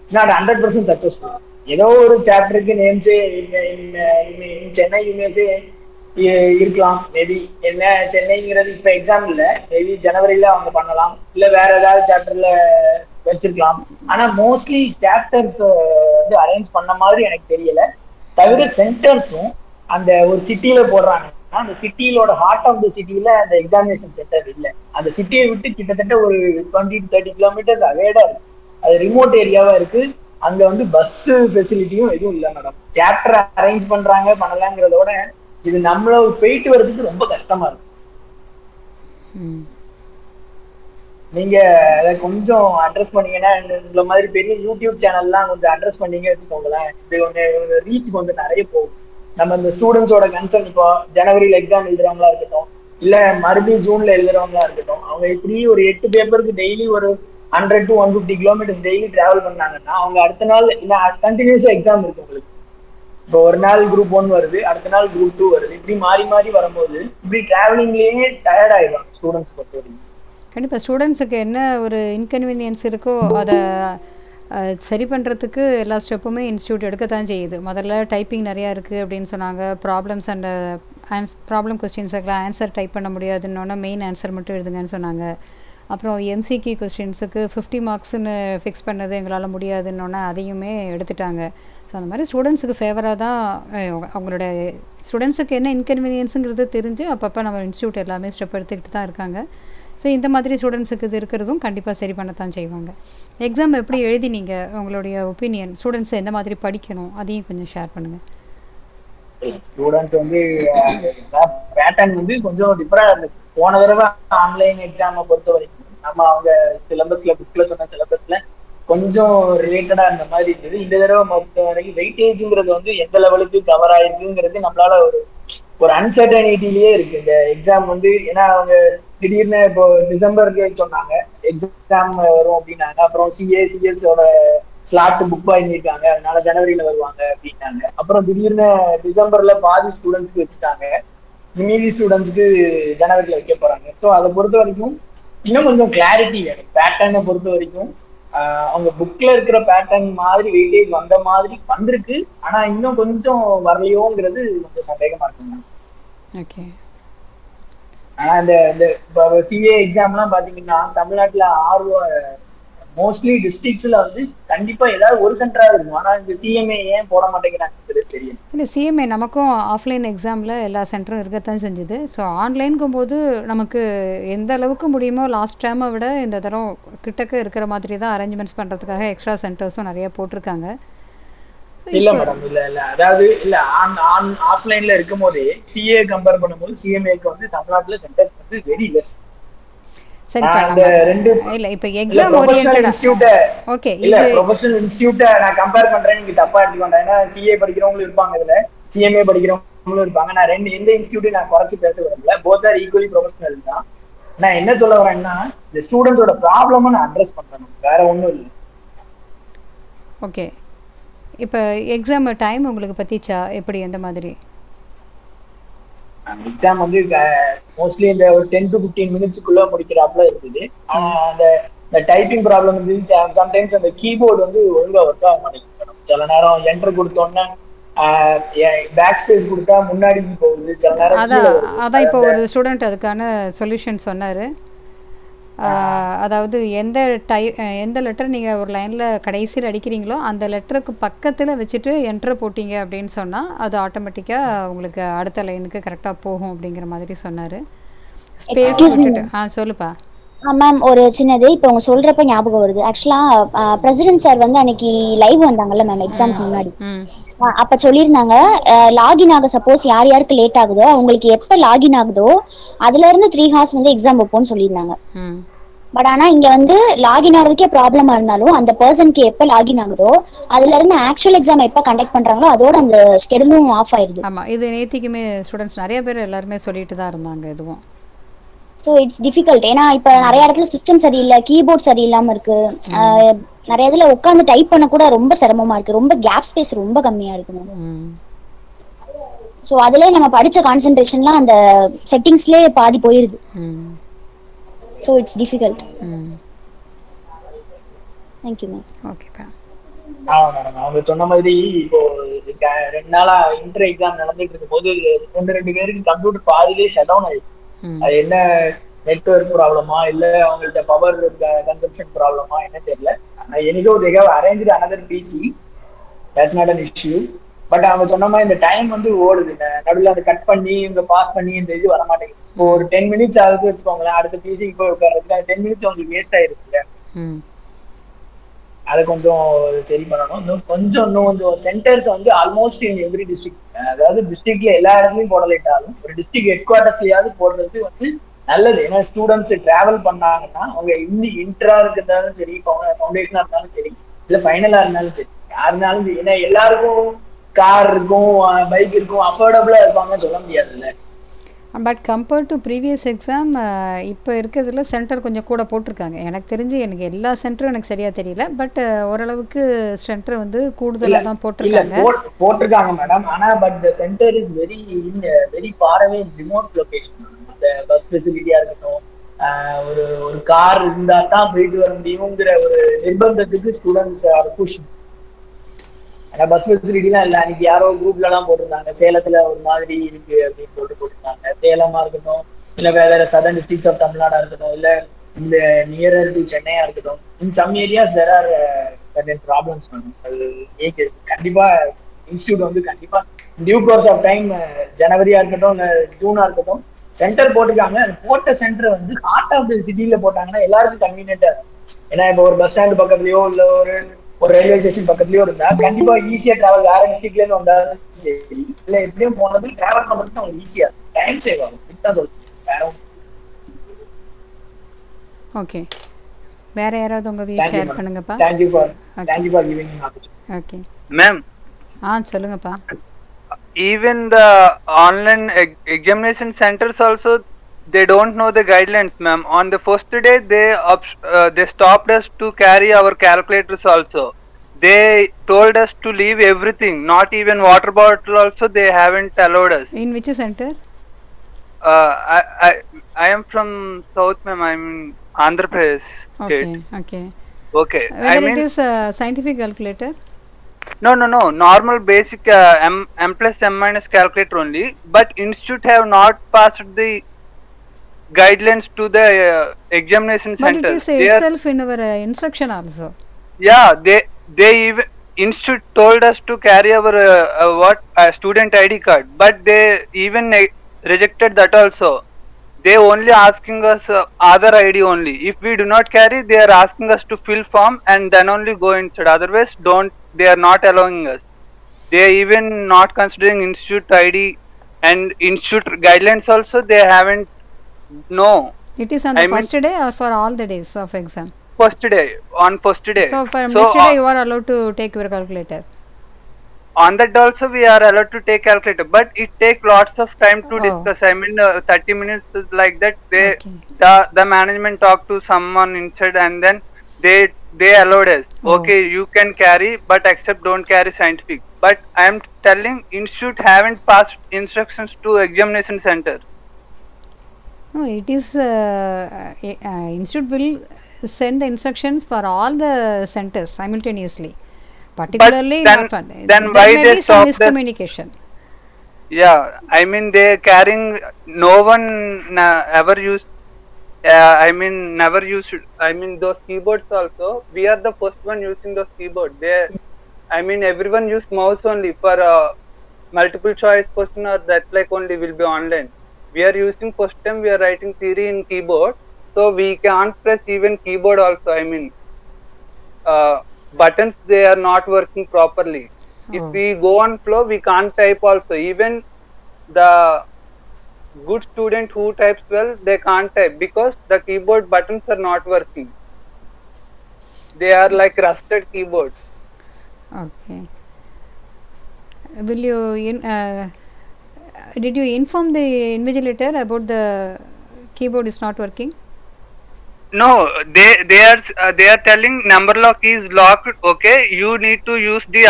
it's not 100% successful. ஏதோ ஒரு சாப்டருக்கு நேம்ஸ் சென்னை யூனிவர்சிட்டி இருக்கலாம் மேபி. என்ன சென்னைங்கிறது இப்ப எக்ஸாம் இல்ல, மேபி ஜனவரியில அவங்க பண்ணலாம், இல்ல வேற ஏதாவது சாப்டர்ல வச்சிருக்கலாம். ஆனா மோஸ்ட்லி சாப்டர்ஸ் வந்து அரேஞ்ச் பண்ண மாதிரி எனக்கு தெரியல. தவிர சென்டர்ஸும் அந்த ஒரு சிட்டியில போடுறாங்க, அந்த சிட்டியிலோட ஹார்ட் ஆஃப் த சிட்டியில அந்த எக்ஸாமினேஷன் சென்டர் இல்லை. அந்த சிட்டியை விட்டு கிட்டத்தட்ட ஒரு 20 to 30 கிலோமீட்டர்ஸ் அவேடா இருக்கு, அது ரிமோட் ஏரியாவா இருக்கு. அங்க வந்து பஸ் ஃபெசிலிட்டியும் எதுவும் இல்லை மேடம். சாப்டர் அரேஞ்ச் பண்றாங்க பண்ணலாங்கிறதோட இது நம்மள போயிட்டு வர்றதுக்கு ரொம்ப கஷ்டமா இருக்கு. நீங்க அதை கொஞ்சம் அட்ரஸ் பண்ணீங்கன்னா, இந்த மாதிரி பெரிய யூடியூப் சேனல்லாம் கொஞ்சம் அட்ரஸ் பண்ணீங்க வச்சுக்கோங்களேன், இது கொஞ்சம் ரீச் கொஞ்சம் நிறைய போகும். நம்ம இந்த ஸ்டூடெண்ட்ஸோட கன்சர்ன், இப்போ ஜனவரியில எக்ஸாம் எழுதுறவங்களா இருக்கட்டும், இல்ல மறுபடியும் ஜூன்ல எழுதுறவங்களா இருக்கட்டும், அவங்க இப்படி ஒரு 8 பேப்பருக்கு டெய்லி ஒரு 100 to 150 கிலோமீட்டர் டெய்லி டிராவல் பண்ணாங்கன்னா, அவங்க அடுத்த நாள் இல்ல கண்டினியூஸா எக்ஸாம் இருக்கு உங்களுக்கு. இப்போ ஒரு நாள் குரூப் 1 வருது, அடுத்த நாள் குரூப் 2 வருது, இப்படி மாறி மாறி வரும்போது இப்படி டிராவலிங்லயே டயர்ட் ஆயிடும் ஸ்டூடெண்ட்ஸ் பொறுத்த வரைக்கும். கண்டிப்பாக ஸ்டூடெண்ட்ஸுக்கு என்ன ஒரு இன்கன்வீனியன்ஸ் இருக்கோ அதை சரி பண்ணுறதுக்கு எல்லா ஸ்டெப்புமே இன்ஸ்டியூட் எடுக்கத்தான் செய்யுது. முதல்ல டைப்பிங் நிறையா இருக்குது அப்படின்னு சொன்னாங்க, ப்ராப்ளம்ஸ் அண்ட் ப்ராப்ளம் கொஸ்டின்ஸுக்கெலாம் ஆன்சர் டைப் பண்ண முடியாதுன்னொன்னா மெயின் ஆன்சர் மட்டும் எழுதுங்கன்னு சொன்னாங்க. அப்புறம் எம்சிக்யூ கொஸ்டின்ஸுக்கு 50 மார்க்ஸ்ன்னு ஃபிக்ஸ் பண்ணது எங்களால் முடியாதுன்னொன்னா அதையுமே எடுத்துட்டாங்க. ஸோ அந்த மாதிரி ஸ்டூடெண்ட்ஸுக்கு ஃபேவராக தான் அவங்களோட ஸ்டூடெண்ட்ஸுக்கு என்ன இன்கன்வீனியன்ஸுங்கிறது தெரிஞ்சு அப்பப்போ நம்ம இன்ஸ்டியூட் எல்லாமே ஸ்டெப் எடுத்துக்கிட்டு தான் இருக்காங்க. ஸோ இந்த மாதிரி ஸ்டூடெண்ட்ஸுக்கு இது இருக்கிறதும் கண்டிப்பாக சரி பண்ணத்தான் செய்வாங்க. எக்ஸாம் எப்படி எழுதினீங்க, உங்களுடைய ஒப்பீனியன், ஸ்டூடெண்ட்ஸ் எந்த மாதிரி படிக்கணும் அதையும் கொஞ்சம் ஷேர் பண்ணுங்கள். ஸ்டூடெண்ட்ஸ் வந்து பேட்டர்ன் வந்து கொஞ்சம் டிஃபரெண்டாக இருந்துச்சு. போன தடவை ஆன்லைன் எக்ஸாமை பொறுத்த வரைக்கும் நம்ம அவங்க சிலபஸ்ல புக்ல சொன்ன சிலபஸ்ல கொஞ்சம் ரிலேட்டடா இருந்த மாதிரி இருந்தது. இந்த தடவை பொறுத்த வரைக்கும் வெயிட்டேஜ்ங்கிறது வந்து எந்த லெவலுக்கு கவர் ஆயிருக்குங்கிறது நம்மளால ஒரு அன்சர்டனிட்டிலேயே இருக்கு இந்த எக்ஸாம் வந்து. ஏன்னா அவங்க திடீர்னு இப்போ டிசம்பருக்கு சொன்னாங்க எக்ஸாம் வரும் அப்படின்னாங்க, அப்புறம் சிஎஸ்ஓட ஸ்லாட் புக் பண்ணிருக்காங்க, அதனால ஜனவரியில வருவாங்க அப்படின்னாங்க. அப்புறம் திடீர்னு டிசம்பர்ல பாதி ஸ்டூடெண்ட்ஸ்க்கு வச்சுட்டாங்க, மீதி ஸ்டூடெண்ட்ஸ்க்கு ஜனவரியில வைக்க போறாங்க. ஸோ அதை பொறுத்த வரைக்கும் இன்னும் கொஞ்சம் கிளாரிட்டி வேணும். பேட்டர்னை பொறுத்த வரைக்கும் அவங்க புக்ல இருக்கிற பேட்டர்ன் மாதிரி வெயிட்டேஜ் வந்த மாதிரி வந்திருக்கு, ஆனா இன்னும் கொஞ்சம் வரலையோங்கிறது கொஞ்சம் சந்தேகமா இருக்குங்க. ஓகே. ஆனா இந்த சிஏ எக்ஸாம்லாம் பாத்தீங்கன்னா தமிழ்நாட்டுல மோஸ்ட்லி டிஸ்ட்ரிக்ட்ஸ்ல வந்து கண்டிப்பா ஏதாவது ஒரு சென்டரா இருக்கும். ஆனா இந்த சிஎம்ஏ ஏன் போட மாட்டேங்கிறாங்க தெரியும். இல்லை, சிஎம்ஏ நமக்கும் ஆஃப்லைன் எக்ஸாமில் எல்லா சென்டரும் இருக்கத்தான் செஞ்சுது. ஸோ ஆன்லைனுக்கும் போது நமக்கு எந்த அளவுக்கு முடியுமோ லாஸ்ட் டைமை விட இந்த தரம் கிட்டக்க இருக்கிற மாதிரி தான் அரேஞ்ச்மெண்ட்ஸ் பண்ணுறதுக்காக எக்ஸ்ட்ரா சென்டர்ஸும் நிறையா போட்டிருக்காங்க. ஸோ இல்ல மேடம், இல்ல அதாவது இல்ல ஆஃப்லைன்ல இருக்கும் போதே சிஏ கம்பேர் பண்ணும்போது சிஎம்ஏக்கு வந்து தமிழ்நாட்டுல சென்டர்ஸ் வந்து வெரி லெஸ். சரி அந்த ரெண்டு இல்ல இப்ப எக்ஸாம் ஓரியன்டடா ஓகே இல்ல ப்ரொபஷனல் இன்ஸ்டிடியூட்ட நான் கம்பேர் பண்றேன், நீங்க தப்பா எடுத்துக்க வேண்டாம். ஏன்னா சிஏ படிக்கிறவங்களும் இருப்பாங்க, இதுல சிஎம்ஏ படிக்கிறவங்களும் இருப்பாங்க. நான் எந்த இன்ஸ்டிடியூட்டையும் நான் குறைச்சு பேச விரும்பல. போத் ஆர் ஈக்குவலி ப்ரொபஷனல் தான். நான் என்ன சொல்ல வரேன்னா, இந்த ஸ்டூடெண்டோட ப்ராப்ளமை நான் அட்ரஸ் பண்ணணும், வேற ஒன்றும் இல்லை. ஓகே, இப்போ எக்ஸாம் டைம் உங்களுக்கு பத்திச்சா எப்படி, எந்த மாதிரி? எக்ஸாம் வந்து மோஸ்ட்லி இந்த ஒரு 10 to 15 மினிட்ஸ்க்குள்ள முடிக்கிறாப்ல இருக்குது. அந்த டைப்பிங் ப்ராப்ளம் வந்து சம்டைம்ஸ் அந்த கீபோர்டு வந்து ஒழுங்கா ஒர்க் ஆக மாட்டேங்குது. சில நேரம் என்டர் கொடுத்தோன்னா பேக் ஸ்பேஸ் கொடுத்தா முன்னாடி போகுது, சில நேரம் அதான் இப்போ ஒரு ஸ்டூடெண்ட் அதுக்கான சொல்யூஷன் சொன்னார். அதாவது எந்த லெட்டர் நீங்கள் ஒரு லைனில் கடைசியில் அடிக்கிறீங்களோ அந்த லெட்டருக்கு பக்கத்தில் வச்சுட்டு என்டர் போட்டிங்க அப்படின்னு சொன்னால் அது ஆட்டோமேட்டிக்காக உங்களுக்கு அடுத்த லைனுக்கு கரெக்டாக போகும் அப்படிங்கிற மாதிரி சொன்னார். ஸ்பேஸ் விட்டுட்டு சொல்லுப்பா. மேம் ஒரு சின்னது இப்போ அவங்க சொல்றப்ப ஞாபகம் வருது. ஆக்சுவலா பிரசிடென்ட் சார் வந்து அன்னைக்கு லைவ் வந்தாங்கல்ல மேம் எக்ஸாம்க்கு முன்னாடி, அப்ப சொல்லியிருந்தாங்க லாகின் ஆக சப்போஸ் யார் யாருக்கு லேட் ஆகுதோ அவங்களுக்கு எப்ப லாகின் ஆகுதோ அதுல இருந்து 3 hours வந்து எக்ஸாம் வைப்போம்னு சொல்லியிருந்தாங்க. பட் ஆனா இங்க வந்து லாகின் ஆகிறதுக்கே ப்ராப்ளமா இருந்தாலும் அந்த பர்சனுக்கு எப்ப லாகின் ஆகுதோ அதுல இருந்து ஆக்சுவல் எக்ஸாம் எப்ப கண்டக்ட் பண்றாங்களோ அதோட அந்த ஷெட்யூலும் ஆஃப் ஆயிடுது. ஆமா, இது நேத்திக்குமே ஸ்டூடெண்ட்ஸ் நிறைய பேர் எல்லாருமே சொல்லிட்டு தான் இருந்தாங்க இதுவும். So it's difficult. ஏன்னா இப்போ நிறைய இடத்துல சிஸ்டம் சரியில்லை, கீபோர்ட் சரியில்லாம இருக்கு, நிறைய இதுல உட்காந்து டைப் பண்ண கூட ரொம்ப சிரமமா இருக்கு, ரொம்ப கேப் ஸ்பேஸ் ரொம்ப கம்மியா இருக்கு. ஸோ அதுல நம்ம படிச்ச கான்சென்ட்ரேஷன்லாம் அந்த செட்டிங்ஸ்லேயே பாதி போயிருது. So it's difficult. Thank you ma'am. ஓகேப்பா. மேடம் அவங்க சொன்ன மாதிரி இப்போ 2 நாளா இன்டர் எக்ஸாம் நடந்துட்டு இருக்கும் போது 2 பேருக்கு கம்ப்யூட்டர் பாதிலே ஷட் டவுன் ஆயிடுச்சு. அது என்ன நெட்வொர்க் ப்ராப்ளமா இல்ல அவங்கள்ட்ட பவர் கன்சம்ஷன் ப்ராப்ளமா என்ன தெரியல. எனக்கோ they have arranged another PC, that's not an issue. But அவங்க சொன்ன மாதிரி இந்த டைம் வந்து ஓடுது, நடுவில் அதை கட் பண்ணி இவங்க பாஸ் பண்ணி இந்த இது வர மாட்டேங்குது. இப்போ ஒரு 10 minutes ஆகுது வச்சுக்கோங்களேன், அடுத்த பிசிக்கு போய் உட்கார்றதுக்கு 10 minutes உங்களுக்கு வேஸ்ட் ஆயிருக்குல்ல. அதை கொஞ்சம் சரி பண்ணணும். இன்னும் சென்டர்ஸ் வந்து ஆல்மோஸ்ட் இன் எவ்ரி டிஸ்ட்ரிக்ட், அதாவது டிஸ்ட்ரிக்ட்ல எல்லா இடத்துலயும் போடலைட்டாலும் ஒரு டிஸ்ட்ரிக்ட் ஹெட் குவார்டர்ஸ்லயாவது போடுறது வந்து நல்லது. ஏன்னா ஸ்டூடெண்ட்ஸ் டிராவல் பண்ணாங்கன்னா அவங்க இன்டரா இருக்கிறதாலும் சரி, ஃபவுண்டேஷனா இருந்தாலும் சரி, இல்ல ஃபைனலா இருந்தாலும் சரி, யாருனாலும் ஏன்னா எல்லாருக்கும் கார் இருக்கும், பைக் இருக்கும், அஃபோர்டபுளா இருப்பாங்கன்னு சொல்ல முடியாதுல்ல. But compared to previous exam இப்போ இருக்கிறதுல சென்டர் கொஞ்சம் கூட போட்டிருக்காங்க. எனக்கு தெரிஞ்சு எனக்கு எல்லா சென்டரும் எனக்கு சரியா தெரியல, பட் ஓரளவுக்கு சென்டர் வந்து கூடுதலாக தான் போட்டிருக்காங்க மேடம். ஆனா but the centre is very far away remote location. அந்த பஸ் ஃபெசிலிட்டியா இருக்கட்டும், ஒரு கார் இருந்தா தான் போயிட்டு வர முடியுங்கிற ஒரு நிர்பந்தத்துக்கு ஸ்டூடெண்ட்ஸ் ஆர் புஷ். ஏன்னா பஸ் ஃபெசிலிட்டிலாம் இல்லை. அன்னைக்கு யாரோ குரூப்ல எல்லாம் போட்டிருந்தாங்க, சேலத்துல ஒரு மாதிரி இருக்கு அப்படின்னு சொல்லிட்டு போட்டிருந்தாங்க. சேலமா இருக்கட்டும், இல்ல வேற சதர்ன் டிஸ்ட்ரிக்ட்ஸ் ஆஃப் தமிழ்நாடா இருக்கட்டும், இல்ல இந்த நியரர் டு சென்னையா இருக்கட்டும், in some areas there are certain problems. அது கண்டிப்பா இன்ஸ்டியூட் வந்து கண்டிப்பா டியூ கோர்ஸ் ஆஃப் டைம் ஜனவரியா இருக்கட்டும் இல்ல ஜூனா இருக்கட்டும் சென்டர் போட்டிருக்காங்க. போட்ட சென்டர் வந்து ஹார்ட் ஆஃப் தி சிட்டில போட்டாங்கன்னா எல்லாருக்கும் கன்வீனியன்டா இருக்கும். ஏன்னா இப்போ ஒரு பஸ் ஸ்டாண்ட் பக்கத்துலயோ இல்ல ஒரு ரயில்வே ஸ்டேஷன் பக்கத்துலயோ இருந்தா கண்டிப்பா ஈஸியா டிராவல், வேற டிஸ்ட்ரிக்ட்ல இருந்து வந்தாலும் சரி இல்ல எப்படியும் போனது டிராவல் பண்றதுக்கு அவங்க ஈஸியா டைம் சேவ் ஆகும். வேற ஓகே, வேற யாராவது உங்க வியூ ஷேர் பண்ணுங்கப்பா. Thank you for giving me opportunity. Okay ma'am. சொல்லுங்கப்பா. Even the online examination centers also, they don't know the guidelines, ma'am. On the first day they stopped us to carry our calculators also. They told us to leave everything, not even water bottle also they haven't allowed us. In which center? I am from south, ma'am. I'm in Andhra Pradesh state. Okay. Whether it is a scientific calculator? No. Normal basic M plus M minus calculator only. But institute have not passed the guidelines to the examination center. But it is itself in our instruction also. Yeah, they even institute told us to carry our student ID card, but they even rejected that also. They only asking us Aadhaar ID only. If we do not carry, they are asking us to fill form and then only go inside. Otherwise, they are not allowing us. They even not considering institute ID and institute guidelines also. They haven't. No. It is on the first day or for all the days of exam? First day. On first day. So from next day you are allowed to take your calculator. On that also we are allowed to take calculator, but it takes lots of time to discuss. I mean, 30 minutes is like that. They the management talk to someone inside, and then they allowed us. Okay, you can carry, but except don't carry scientific. But I am telling, institute haven't passed instructions to examination center. No, it is institute will send the instructions for all the centers simultaneously. Particularly then why may they be some stop miscommunication. Yeah, I mean they carrying, no one ever used. I mean never used. I mean those keyboards also. We are the first one using those keyboards. I mean everyone use mouse only for multiple choice question or that like only will be online. We are using first time. We are writing theory in keyboard, so we can't press even keyboard also. I mean. Buttons, they are not working properly. If we go on flow, we can't type also. Even the good student who types well, they can't type because the keyboard buttons are not working. They are like rusted keyboards. Okay. Will you did you inform the invigilator about the keyboard is not working? No, they are telling number lock is locked. Okay, you need to use the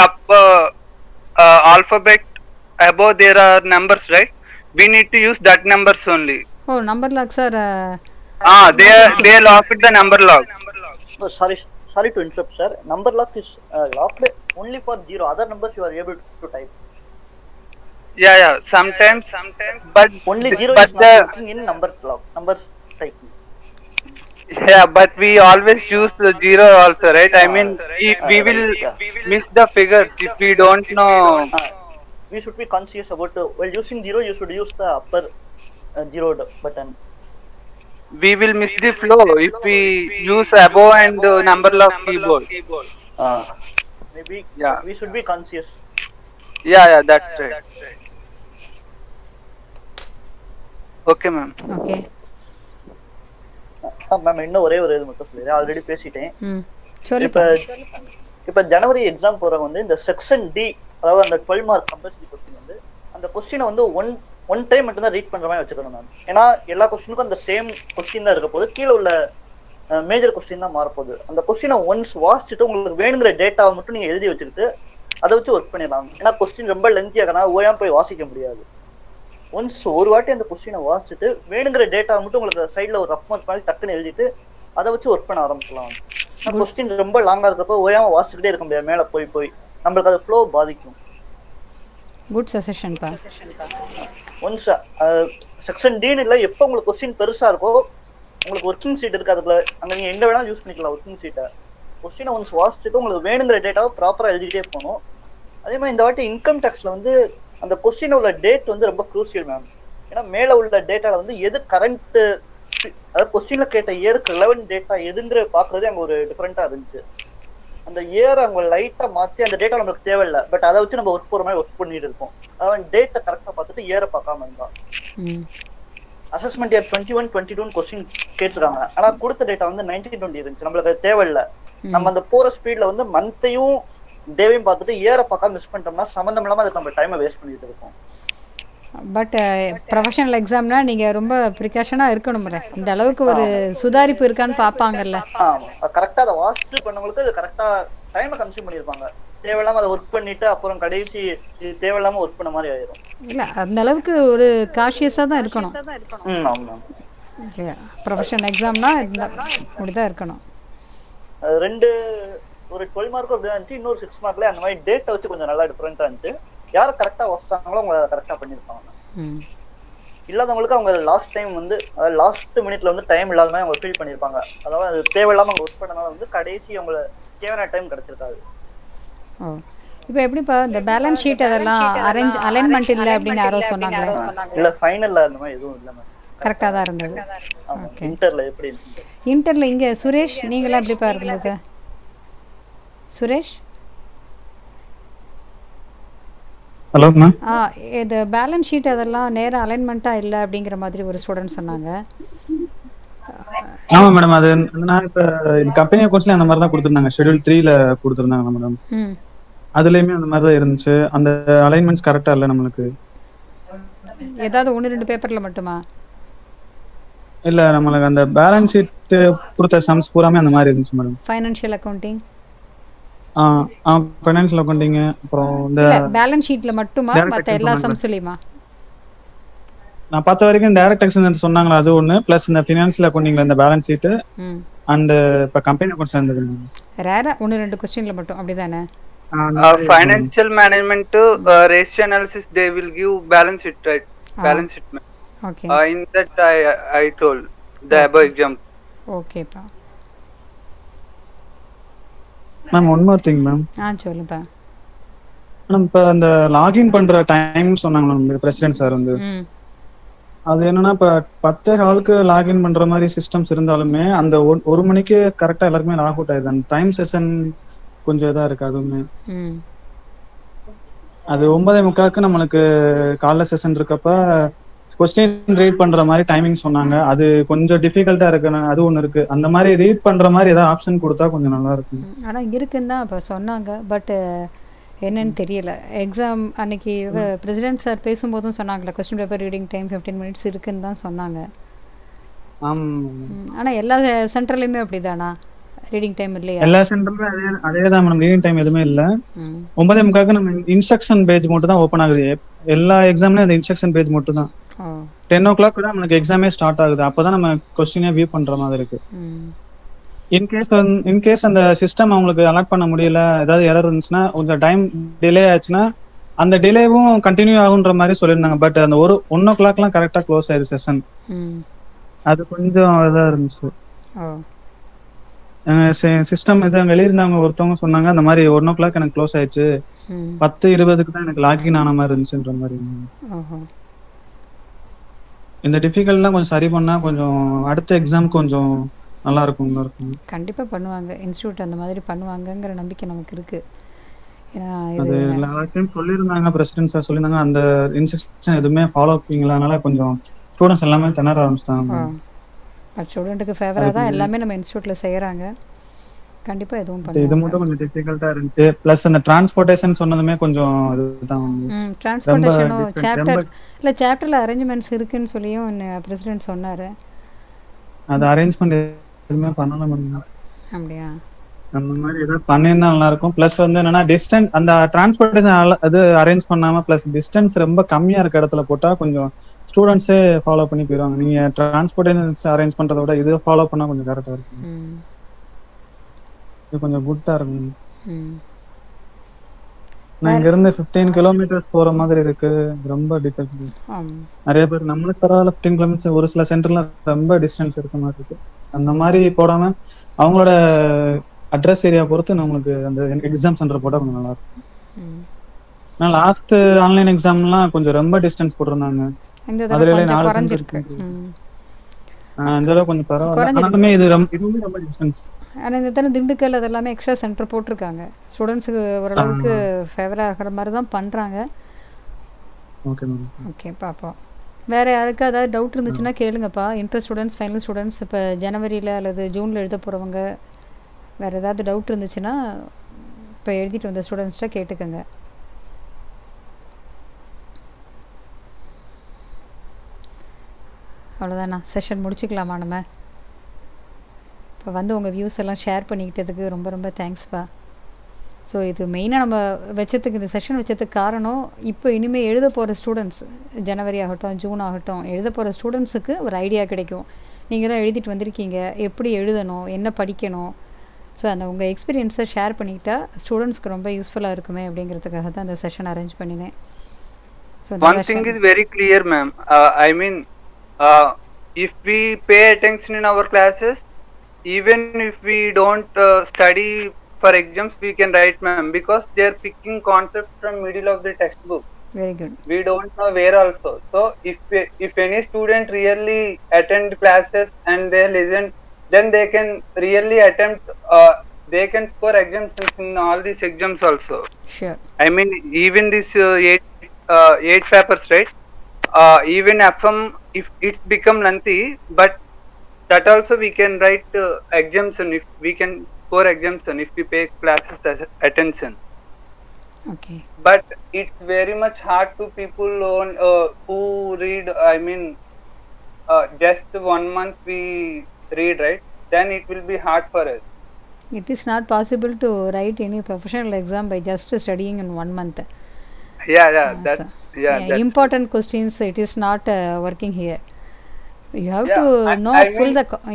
alphabet above. There are numbers, right? We need to use that numbers only. Oh, number locks are. They locked the number lock. Oh, sorry to interrupt, sir. Number lock is locked only for 0. Other numbers you are able to type. Yeah. Sometimes, but only 0 is not working in numbers typing. Yeah, but we always use the 0 also, right? I mean, we will miss the figures if we don't know. We should be conscious about while using 0, you should use the upper 0 button. We will miss the flow if we use above and the number lock keyboard. Maybe yeah. We should be conscious. Yeah, that's right. Okay, ma'am. Okay. Ma'am இன்னும் ஒரே ஒரு இது மட்டும் சொல்லிடுறேன். Already பேசிட்டேன். இப்ப ஜனவரி exam போறவங்க வந்து இந்த செக்ஷன் டி, அதாவது அந்த 12 மார்க் கம்பல்சரி கொஸ்டின் வந்து அந்த கொஸ்டினை வந்து ஒன் டைம் மட்டும் தான் ரீட் பண்ற மாதிரி வச்சுக்கணும் மேம். ஏன்னா எல்லா கொஸ்டினுக்கும் அந்த சேம் கொஸ்டின் தான் இருக்க போது, கீழே உள்ள மேஜர் கொஸ்டின் தான் மாறப்போகுது. அந்த கொஸ்டினை ஒன்ஸ் வாசிச்சுட்டு உங்களுக்கு வேணுங்கிற டேட்டாவை மட்டும் நீங்க எழுதி வச்சுக்கிட்டு அதை வச்சு ஒர்க் பண்ணிடலாம். ஏன்னா கொஸ்டின் ரொம்ப லென்த்தி ஆகனா ஓயாம போய் வாசிக்க முடியாது. ஒன்ஸ் ஒரு வாட்டி அந்த கொஸ்டினை வாசிச்சுட்டு வேணுங்கிற டேட்டா மட்டும் உங்களுக்கு சைட்ல ஒரு ரஃப் மார்க் மாதிரி டக்குன்னு எழுதிட்டு அதை வச்சு ஒர்க் பண்ண ஆரம்பிக்கலாம். கொஸ்டின் ரொம்ப லாங்கா இருக்கப்போ ஓயாம வாசிச்சுக்கிட்டே இருக்க முடியாது, மேல போய் நம்மளுக்கு அது ஃப்ளோ பாதிக்கும். குட் சஜஷன் பா. ஒன்ஸ் செக்ஷன் டி இல்ல எப்போ உங்களுக்கு கொஸ்டின் பெருசா இருக்கோ, உங்களுக்கு ஒர்க்கிங் சீட் இருக்கு, அதுல அங்க நீங்க எங்க வேணாலும் யூஸ் பண்ணிக்கலாம் ஒர்க்கிங் சீட்டை. கொஸ்டினை ஒன்ஸ் வாசிச்சுட்டு உங்களுக்கு வேணுங்கிற டேட்டாவை ப்ராப்பரா எழுதிட்டே போகணும். அதே மாதிரி இந்த வாட்டி இன்கம் டேக்ஸ்ல வந்து அந்த கொஸ்டின் உள்ள டேட் வந்து ரொம்ப க்ரூசியல் மேம். ஏன்னா மேல உள்ள டேட்டால வந்து எது கரண்ட், அதாவது கொஸ்டின்ல கேட்ட இயருக்கு ரெலவென்ட் டேட்டா எதுங்கிற பாக்குறதே அங்க ஒரு டிஃபரெண்டா இருந்துச்சு. அந்த இயர் அவங்க லைட்டா மாத்தி அந்த டேட்டா நம்மளுக்கு தேவையில்லை, பட் அதை வச்சு நம்ம ஒர்க் போற மாதிரி ஒர்க் பண்ணிட்டு இருக்கோம். அதாவது டேட்டை கரெக்டா பார்த்துட்டு இயரை பார்க்காம இருந்தா. அசஸ்மெண்ட் இயர் 21, 22 கொஸ்டின் கேட்டிருக்காங்க, ஆனா கொடுத்த டேட்டா வந்து 1920 இருந்துச்சு. நம்மளுக்கு அது தேவையில்லை. நம்ம அந்த போற ஸ்பீட்ல வந்து மந்த்தையும் டேவையும் பார்த்துட்டு இயரை பார்க்காம மிஸ் பண்ணிட்டோம்னா சம்மந்தம் இல்லாம அதுக்கு நம்ம டைமை வேஸ்ட் பண்ணிட்டு இருக்கோம். பட் ப்ரொஃபஷனல் எக்ஸாம்னா நீங்க ரொம்ப ப்ரிகாஷனா இருக்கணும். இந்த அளவுக்கு ஒரு சுதாரிப்பு இருக்கான்னு பாப்பாங்கல்ல. கரெக்டா அதை வாசிச்சு பண்ணவங்களுக்கு அது கரெக்டா டைமை கன்சியூம் பண்ணிருப்பாங்க. தேவையில்லாம அதை ஒர்க் பண்ணிட்டு அப்புறம் கடைசி தேவையில்லாம ஒர்க் பண்ண மாதிரி ஆயிடும். இல்ல அந்த அளவுக்கு ஒரு காஷியஸா தான் இருக்கணும். ப்ரொஃபஷனல் எக்ஸாம்னா இப்படிதான் இருக்கணும். ரெண்டு ஒரு 12 மார்க்கும் அப்படிதான் இருந்துச்சு, இன்னொரு 6 மார்க்ல அந்த மாதிரி டேட்டை வச்சு கொஞ்சம் நல்லா டிஃபரெண்டா இருந்துச்சு. யாரு கரெக்டா வாசிச்சாங்களோ அவங்க கரெக்டா பண்ணிருப்பாங்க. இல்லாதவங்களுக்கு அவங்க லாஸ்ட் டைம் வந்து லாஸ்ட் மினிட்ல வந்து டைம் இல்லாத மாதிரி அவங்க ஃபீல் பண்ணிருப்பாங்க. அதாவது அது தேவையில்லாம அவங்க ஒர்க் பண்ணனால வந்து கடைசி அவங்க தேவையான டைம் கிடைச்சிருக்காது. இப்போ எப்படிப்பா இந்த பேலன்ஸ் ஷீட் அதெல்லாம் அலைன்மெண்ட் இல்ல அப்படின்னு யாரோ சொன்னாங்க. இல்ல ஃபைனல்ல அந்த மாதிரி எதுவும் இல்ல மேம், கரெக்டா தான் இருந்தது. ஓகே. இன்டர்ல எப்படி இருந்துச்சு? இன்டர்ல இங்க சுரேஷ் நீங்களா எப்படிப்பா இருந்தது? Suresh hello ma'am. இது பேலன்ஸ் ஷீட் அதெல்லாம் நேராக அலைன்மெண்ட்டாக இல்லை அப்படிங்கிற மாதிரி ஒரு ஸ்டூடெண்ட் சொன்னாங்க. ஆமா மேடம், அது நான் இப்ப கம்பெனி அக்கௌண்ட்ஸ்ல அந்த மாதிரி தான் கொடுத்துருந்தாங்க. ஷெட்யூல் 3ல கொடுத்துருந்தாங்க மேடம். அதுலயுமே அந்த மாதிரி தான் இருந்துச்சு. அந்த அலைன்மெண்ட்ஸ் கரெக்டா இல்லை நம்மளுக்கு. ஏதாவது 1-2 பேப்பர்ல மட்டுமா? இல்ல, நம்மளுக்கு அந்த பேலன்ஸ் ஷீட் கொடுத்த சம்ஸ் பூராமே அந்த மாதிரி இருந்துச்சு madam. Financial accounting, financial accounting, அப்புறம் இந்த பேலன்ஸ் ஷீட்ல மட்டுமா மற்ற எல்லா சம்ஸ்லயுமா? நான் பார்த்த வரைக்கும் டைரக்ட் டேக்ஸ் சொன்னாங்களா, அது ஒண்ணு. பிளஸ் இந்த ஃபினான்ஷியல் அக்கவுண்டிங்ல இந்த பேலன்ஸ் ஷீட் அண்ட் இப்ப கம்பெனி அக்கவுண்ட்ஸ்ல இருந்தது. ரேரா 1-2 क्वेश्चनல மட்டும் அப்படிதானே? Financial management ratio analysis they will give balance sheet, right? Balance sheet. Okay. In that I told the above example. Okay pa. Ma'am, one more thing ma'am. சொல்லுப்பா. Ma'am, இப்ப அந்த login பண்ற time சொன்னாங்க ma'am president sir வந்து. அது என்னன்னா இப்ப 10 ஆளுக்கு லாகின் பண்ற மாதிரி சிஸ்டம்ஸ் இருந்தாலுமே அந்த 1 மணிக்கு கரெக்டா எல்லாருக்குமே லாக் அவுட் ஆயிடுது. அந்த டைம் செஷன் கொஞ்சம் இதா இருக்கு. அதுவுமே அது 9:45 நம்மளுக்கு காலைல செஷன் இருக்கப்ப கொஸ்டின் ரீட் பண்ற மாதிரி டைமிங் சொன்னாங்க. அது கொஞ்சம் டிஃபிகல்ட்டா இருக்கு. அது ஒண்ணு இருக்கு. அந்த மாதிரி ரீட் பண்ற மாதிரி ஏதாவது ஆப்ஷன் கொடுத்தா கொஞ்சம் நல்லா இருக்கும். ஆனா இருக்குன்னு தான் இப்ப சொன்னாங்க. பட் என்னன்னு தெரியல. எக்ஸாம் அன்னைக்கு பிரசிடென்ட் சார் பேசும்போதும் சொன்னாங்களே question paper reading time 15 minutes இருக்குன்னு தான் சொன்னாங்க. ஆனா எல்லா சென்டர்லயுமே அப்படிதானா ரீடிங் டைம் இல்லையா? எல்லா சென்டர்லயும் அதேதான் மேடம். ரீடிங் டைம் எதுவுமே இல்ல. 9:45 நம்ம இன்ஸ்ட்ரக்ஷன் பேஜ் மட்டும் தான் ஓபன் ஆகுது. எல்லா எக்ஸாம்லயும் அந்த இன்ஸ்ட்ரக்ஷன் பேஜ் மட்டும் தான். 10 o'clock கூட நமக்கு எக்ஸாமே ஸ்டார்ட் ஆகுது. அப்பதான் நம்ம கொஸ்டினே வியூ பண்ற மாதிரி இருக்கு. இன்கேஸ் அந்த சிஸ்டம் அவங்களுக்கு அலாட் பண்ண முடியல, ஏதாவது எரர் இருந்துச்சுன்னா, கொஞ்சம் டைம் டிலே ஆச்சுன்னா அந்த டிலேவும் கண்டினியூ ஆகுன்ற மாதிரி சொல்லியிருந்தாங்க. பட் அந்த 1 o'clockலாம் கரெக்டா க்ளோஸ் ஆயிடுது செஷன். அது கொஞ்சம் இதா இருந்துச்சு. சிஸ்டம் வெளியிருந்தாங்க ஒருத்தவங்க சொன்னாங்க அந்த மாதிரி 1 o'clock எனக்கு க்ளோஸ் ஆயிடுச்சு, 10:20 தான் எனக்கு லாகின் ஆன மாதிரி இருந்துச்சுன்ற மாதிரி. இந்த டிஃபிகல்ட்லாம் கொஞ்சம் சரி பண்ணா கொஞ்சம் அடுத்த எக்ஸாம் கொஞ்சம் நல்லா இருக்கும். கண்டிப்பா பண்ணுவாங்க. இன்ஸ்டிடியூட் அந்த மாதிரி பண்ணுவாங்கங்கிற நம்பிக்கை நமக்கு இருக்கு. அது எல்லாத்தையும் சொல்லியிருந்தாங்க, பிரசிடென்ட் சார் சொல்லியிருந்தாங்க. அந்த இன்ஸ்ட்ரக்ஷன் எதுவுமே ஃபாலோ பண்ணீங்களா, அதனால கொஞ்சம் ஸ்டூடெண்ட்ஸ் எல்லாமே திணற ஆரம்பிச்சிட்டாங்க. பட் ஸ்டூடெண்ட்டுக்கு ஃபேவரா தான் எல்லாமே நம்ம இன்ஸ்டிடியூட்ல செய்யறாங்க. கண்டிப்பா எதுவும் பண்ணுவாங்க. இது மட்டும் கொஞ்சம் டிஃபிகல்ட்டா இருந்துச்சு. பிளஸ் அந்த டிரான்ஸ்போர்ட்டேஷன் சொன்னதுமே கொஞ்சம் இதுதான். டிரான்ஸ்போர்ட்டேஷனோ சாப்டர்ல அரேஞ்ச்மெண்ட்ஸ் இருக்குன்னு சொல்லியும் பிரசிடென்ட் சொன்னாரு. அது அரேஞ்ச்மெண்ட் எதுவுமே பண்ணல மேம். அப்படியா? அந்த மாதிரி ஏதாவது பண்ணியிருந்தா நல்லா இருக்கும். பிளஸ் வந்து என்னன்னா டிஸ்டன்ஸ் அந்த டிரான்ஸ்போர்ட்டேஷன் அது அரேஞ்ச் பண்ணாம பிளஸ் டிஸ்டன்ஸ் ரொம்ப கம்மியா இருக்க இடத்துல போட்டா கொஞ்சம் ஸ்டூடெண்ட்ஸே ஃபாலோ பண்ணி போயிடுவாங்க. நீங்க டிரான்ஸ்போர்ட்டேஷன் அரேஞ்ச் பண்றத விட இது ஃபாலோ பண்ணா கொஞ்சம் கரெக்டா இருக்கும். இது கொஞ்சம் குட்டா இருக்கும். நான் இங்க இருந்து 15 கிலோமீட்டர்ஸ் போற மாதிரி இருக்கு. ரொம்ப டிஃபிகல்ட். நிறைய பேர் நம்மளுக்கு பரவாயில்ல 15 கிலோமீட்டர்ஸ், ஒரு சில சென்டர்ல ரொம்ப டிஸ்டன்ஸ் இருக்க மாதிரி இருக்கு. அந்த மாதிரி போடாம அவங்களோட அட்ரஸ் ஏரியா பொறுத்து நம்மளுக்கு அந்த எக்ஸாம் சென்டர் போட்டா கொஞ்சம் நல்லா இருக்கும். நான் லாஸ்ட் ஆன்லைன் எக்ஸாம்லாம் கொஞ்சம் ரொம்ப டிஸ்டன்ஸ் போட்டிருந்தாங்க. அதுல 4 இருக்கு. அந்த அளவுக்கு கொஞ்சம் பரவாயில்ல. இது ரொம்ப டிஸ்டன்ஸ். ஆனால் இந்த தடவை திண்டுக்கல் அதெல்லாமே எக்ஸ்ட்ரா சென்டர் போட்டிருக்காங்க. ஸ்டூடெண்ட்ஸுக்கு ஓரளவுக்கு ஃபேவராக இருக்கிற மாதிரி தான் பண்ணுறாங்க. ஓகே பார்ப்போம். வேறு யாருக்கு ஏதாவது டவுட் இருந்துச்சுன்னா கேளுங்கப்பா. இன்டர் ஸ்டூடெண்ட்ஸ், ஃபைனல் ஸ்டூடெண்ட்ஸ், இப்போ ஜனவரியில் அல்லது ஜூனில் எழுத போகிறவங்க வேறு ஏதாவது டவுட் இருந்துச்சுன்னா இப்போ எழுதிட்டு வந்த ஸ்டூடெண்ட்ஸ்கிட்ட கேட்டுக்கோங்க. அவ்வளோதாண்ணா, செஷன் முடிச்சுக்கலாமா நம்ம? இப்போ வந்து உங்கள் வியூஸ் எல்லாம் ஷேர் பண்ணிக்கிட்டதுக்கு ரொம்ப ரொம்ப தேங்க்ஸ்ப்பா. ஸோ இது மெயினாக நம்ம வச்சதுக்கு இந்த செஷன் வச்சதுக்கு காரணம், இப்போ இனிமேல் எழுத போகிற ஸ்டூடெண்ட்ஸ், ஜனவரி ஆகட்டும் ஜூன் ஆகட்டும், எழுத போகிற ஸ்டூடெண்ட்ஸுக்கு ஒரு ஐடியா கிடைக்கும். நீங்கள் தான் எழுதிட்டு வந்திருக்கீங்க, எப்படி எழுதணும், என்ன படிக்கணும். ஸோ அந்த உங்கள் எக்ஸ்பீரியன்ஸை ஷேர் பண்ணிக்கிட்டா ஸ்டூடெண்ட்ஸ்க்கு ரொம்ப யூஸ்ஃபுல்லாக இருக்குமே அப்படிங்கிறதுக்காக தான் அந்த செஷன் அரேஞ்ச் பண்ணினேன். So one thing is very clear ma'am. I mean if we pay attention in our classes, even if we don't study for exams, we can write ma'am, because they are picking concepts from middle of the textbook. Very good. We don't know where also. So if any student really attend classes and they listen, then they can really attempt, they can score exemptions in all these exams also. Sure. I mean even this 8 8 papers, right? Even FM, if it's become lengthy, but that also we can write exemption if we can score exemption if we pay classes attention. Okay. But it's very much hard to people on who read. I mean, just 1 month we read, right? Then it will be hard for us. It is not possible to write any professional exam by just studying in 1 month. That's important questions. It is not working here. You have to know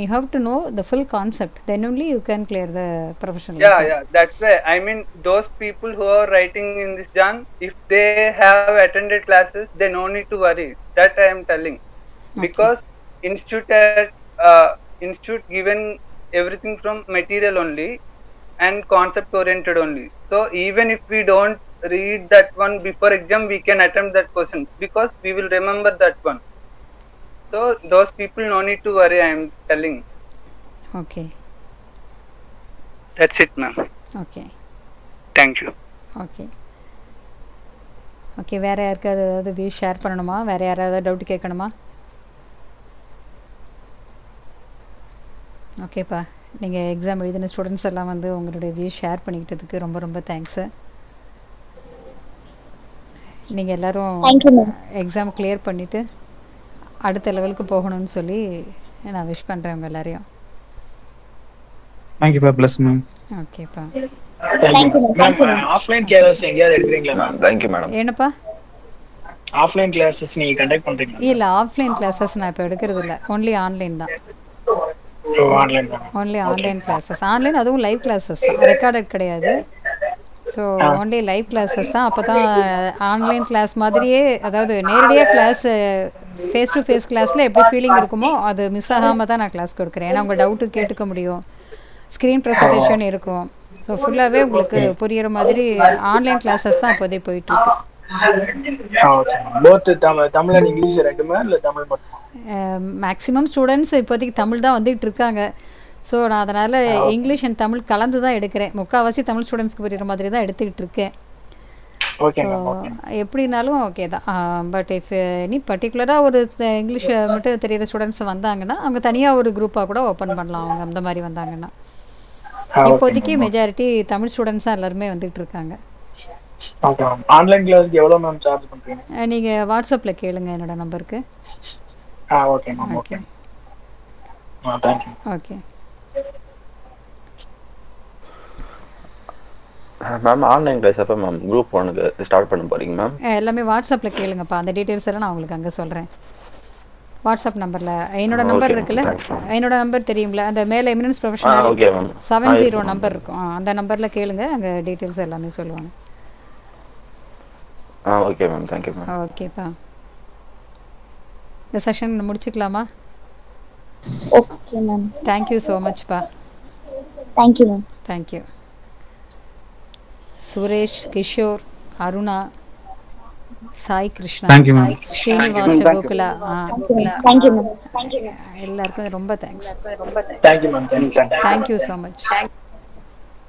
you have to know the full concept. Then only you can clear the professional exam. That's why I mean those people who are writing in this Jan, if they have attended classes, they no need to worry. That I am telling, because institute given everything from material only and concept oriented only. So even if we don't read that one before exam, we can attempt that question because we will remember that one. So those people no need to worry, I am telling. Okay. That's it, ma'am. Okay. Thank you. Okay. Okay, வேற யாருக்காவது ஏதாவது view share பண்ணணுமா? வேற யாராவது doubt கேட்கணுமா? ஓகேப்பா, நீங்கள் exam எழுதின ஸ்டூடெண்ட்ஸ் எல்லாம் வந்து உங்களுடைய வியூ ஷேர் பண்ணிக்கிட்டதுக்கு ரொம்ப ரொம்ப தேங்க்ஸு. நீங்கள் எல்லோரும் எக்ஸாம் கிளியர் பண்ணிவிட்டு அடுத்த லெவலுக்கு போகணும்னு சொல்லி நான் விஷ் பண்ணுறேன் உங்கள் எல்லாரையும். தேங்க்யூப்பா. ப்ளஸ் மேம். ஓகேப்பா. ஆஃப்லைன் கிளாஸஸ் எங்கயாவது எடுக்கறீங்களா மேம்? Thank you madam. என்னப்பா? ஆஃப்லைன் கிளாஸஸ் நீங்க கண்டக்ட் பண்றீங்களா? இல்ல, ஆஃப்லைன் கிளாஸஸ் நான் இப்போ எடுக்கிறது இல்ல. ஒன்லி ஆன்லைன் தான். ஆன்லைன் தான். Only online classes. ஆன்லைன், அதுவும் லைவ் கிளாஸஸ் தான், ரெக்கார்டட் கிடையாது. ஸோ ஒன்லி லைவ் கிளாஸஸ் தான். அப்போ தான் ஆன்லைன் கிளாஸ் மாதிரியே, அதாவது நேரடியாக கிளாஸ் ஃபேஸ் டு ஃபேஸ் கிளாஸில் எப்படி ஃபீலிங் இருக்குமோ அது மிஸ் ஆகாமல் தான் நான் கிளாஸ் கொடுக்குறேன். ஏன்னா உங்கள் டவுட்டு கேட்டுக்க முடியும், ஸ்க்ரீன் ப்ரெசன்டேஷன் இருக்கும். ஸோ ஃபுல்லாகவே உங்களுக்கு புரிகிற மாதிரி ஆன்லைன் கிளாஸஸ் தான் இப்போதே போயிட்டுருக்கு. தமிழ் அண்ட் இங்கிலீஷ் ரெண்டுமே இல்லை தமிழ் மட்டும்? மேக்ஸிமம் ஸ்டூடெண்ட்ஸ் இப்போதைக்கு தமிழ் தான் வந்துகிட்டு இருக்காங்க. ஸோ நான் அதனால் இங்கிலீஷ் அண்ட் தமிழ் கலந்து தான் எடுக்கிறேன். முக்கால்வாசி தமிழ் ஸ்டூடெண்ட்ஸ்க்கு புரிகிற மாதிரி தான் எடுத்துக்கிட்டு இருக்கேன். எப்படினாலும் ஓகே தான். பட் இஃப் எனி பர்டிகுலராக ஒரு இங்கிலீஷ் மட்டும் தெரியிற ஸ்டூடெண்ட்ஸ் வந்தாங்கன்னா அவங்க தனியாக ஒரு குரூப்பாக கூட ஓப்பன் பண்ணலாம். அவங்க அந்த மாதிரி வந்தாங்கன்னா. இப்போதைக்கு மெஜாரிட்டி தமிழ் ஸ்டூடெண்ட்ஸ் தான் எல்லாருமே வந்துட்டு இருக்காங்க. ஆன்லைன் கிளாஸ்க்கு எவ்வளவு மேம் சார்ஜ் பண்றீங்க? நீங்க வாட்ஸ்அப்ல கேளுங்க என்னோட நம்பருக்கு. Okay ma'am. Okay. Thank you. Okay ma'am, online class எப்போ மேம் குரூப் 1க்கு ஸ்டார்ட் பண்ண போறீங்க மேம்? எல்லாமே வாட்ஸ்அப்ல கேளுங்கப்பா. அந்த டீடைல்ஸ் எல்லாம் நான் உங்களுக்கு அங்க சொல்றேன். வாட்ஸ்அப் நம்பர்ல என்னோட நம்பர் இருக்குல்ல, என்னோட நம்பர் தெரியும்ல, அந்த மேல எமினன்ஸ் ப்ரொஃபஷனல் 70 நம்பர் இருக்கும். அந்த நம்பர்ல கேளுங்க, அங்க டீடைல்ஸ் எல்லாமே சொல்லுவாங்க. Okay ma'am. Thank you ma'am. ஓகேப்பா, இந்த செஷன் முடிச்சுக்கலாமா? Okay ma'am. Thank you so much பா. Thank you ma'am. Thank you. Suresh, Kishore, Aruna, Sai Krishna, Srinivas, Gokula, எல்லாருக்கும் ரொம்ப thanks. Thank you ma'am. Thank you so much.